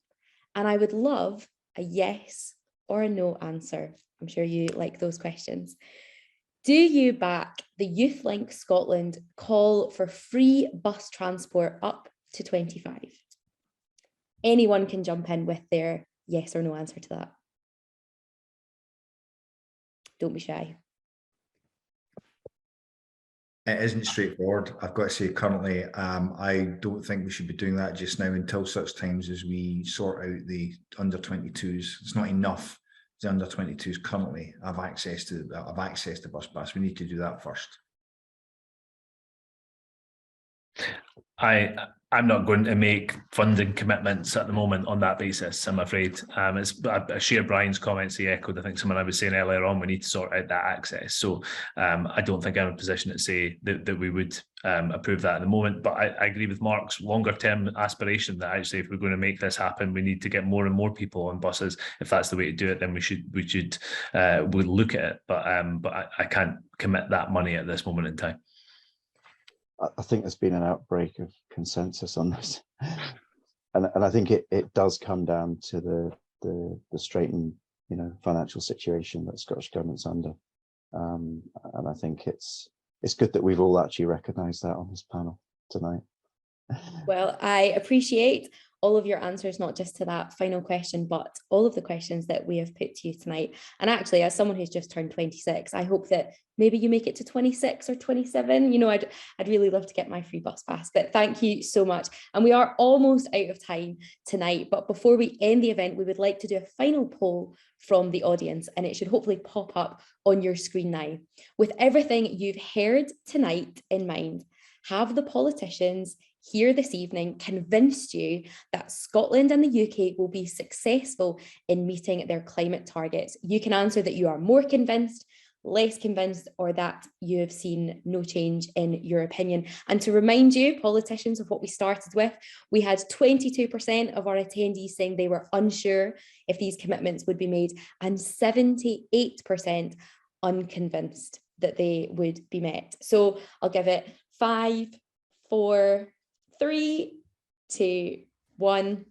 and I would love a yes or a no answer. I'm sure you like those questions. Do you back the YouthLink Scotland call for free bus transport up to 25? Anyone can jump in with their yes or no answer to that. Don't be shy. It isn't straightforward. I've got to say, currently, I don't think we should be doing that just now until such times as we sort out the under 22s. It's not enough. The under 22s currently have access to bus pass. We need to do that first. I'm not going to make funding commitments at the moment on that basis, I'm afraid. I share Brian's comments. He echoed, I think, something I was saying earlier on. We need to sort out that access. So I don't think I'm in a position to say that we would approve that at the moment. But I agree with Mark's longer term aspiration that actually, if we're going to make this happen, we need to get more and more people on buses. If that's the way to do it, then we'll look at it. But I can't commit that money at this moment in time. I think there's been an outbreak of consensus on this, and I think it does come down to the straitened, you know, financial situation that the Scottish Government's under, and I think it's good that we've all actually recognised that on this panel tonight. Well, I appreciate all of your answers, not just to that final question, but all of the questions that we have put to you tonight. And actually, as someone who's just turned 26, I hope that maybe you make it to 26 or 27. You know, I'd really love to get my free bus pass, but thank you so much. And we are almost out of time tonight, but before we end the event, we would like to do a final poll from the audience, and it should hopefully pop up on your screen now. With everything you've heard tonight in mind, have the politicians here this evening convinced you that Scotland and the UK will be successful in meeting their climate targets? You can answer that you are more convinced, less convinced, or that you have seen no change in your opinion. And to remind you, politicians, of what we started with, we had 22% of our attendees saying they were unsure if these commitments would be made, and 78% unconvinced that they would be met. So I'll give it 5, 4, 3, 2, 1,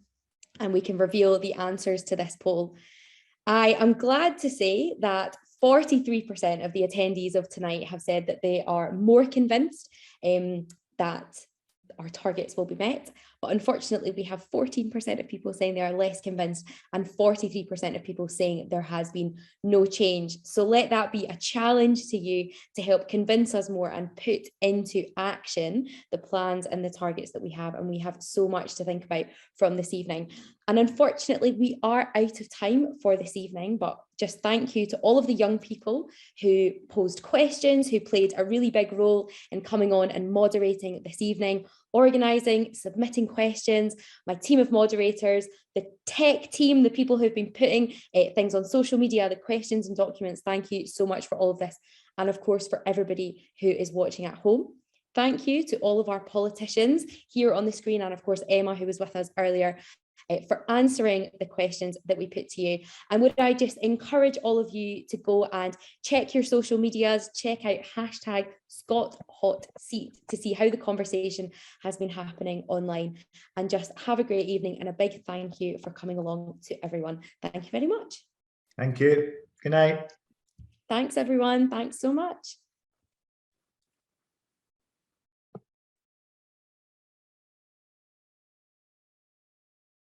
and we can reveal the answers to this poll. I am glad to say that 43% of the attendees of tonight have said that they are more convinced that our targets will be met. But unfortunately, we have 14% of people saying they are less convinced and 43% of people saying there has been no change. So let that be a challenge to you to help convince us more and put into action the plans and the targets that we have. And we have so much to think about from this evening. And unfortunately, we are out of time for this evening, but just thank you to all of the young people who posed questions, who played a really big role in coming on and moderating this evening, organising, submitting questions, my team of moderators, the tech team, the people who've been putting things on social media, the questions and documents. Thank you so much for all of this. And of course, for everybody who is watching at home. Thank you to all of our politicians here on the screen, and of course, Emma, who was with us earlier, for answering the questions that we put to you. And would I just encourage all of you to go and check your social medias, check out #ScotHotSeat to see how the conversation has been happening online. And just have a great evening, and a big thank you for coming along to everyone. Thank you very much. Thank you. Good night. Thanks, everyone. Thanks so much.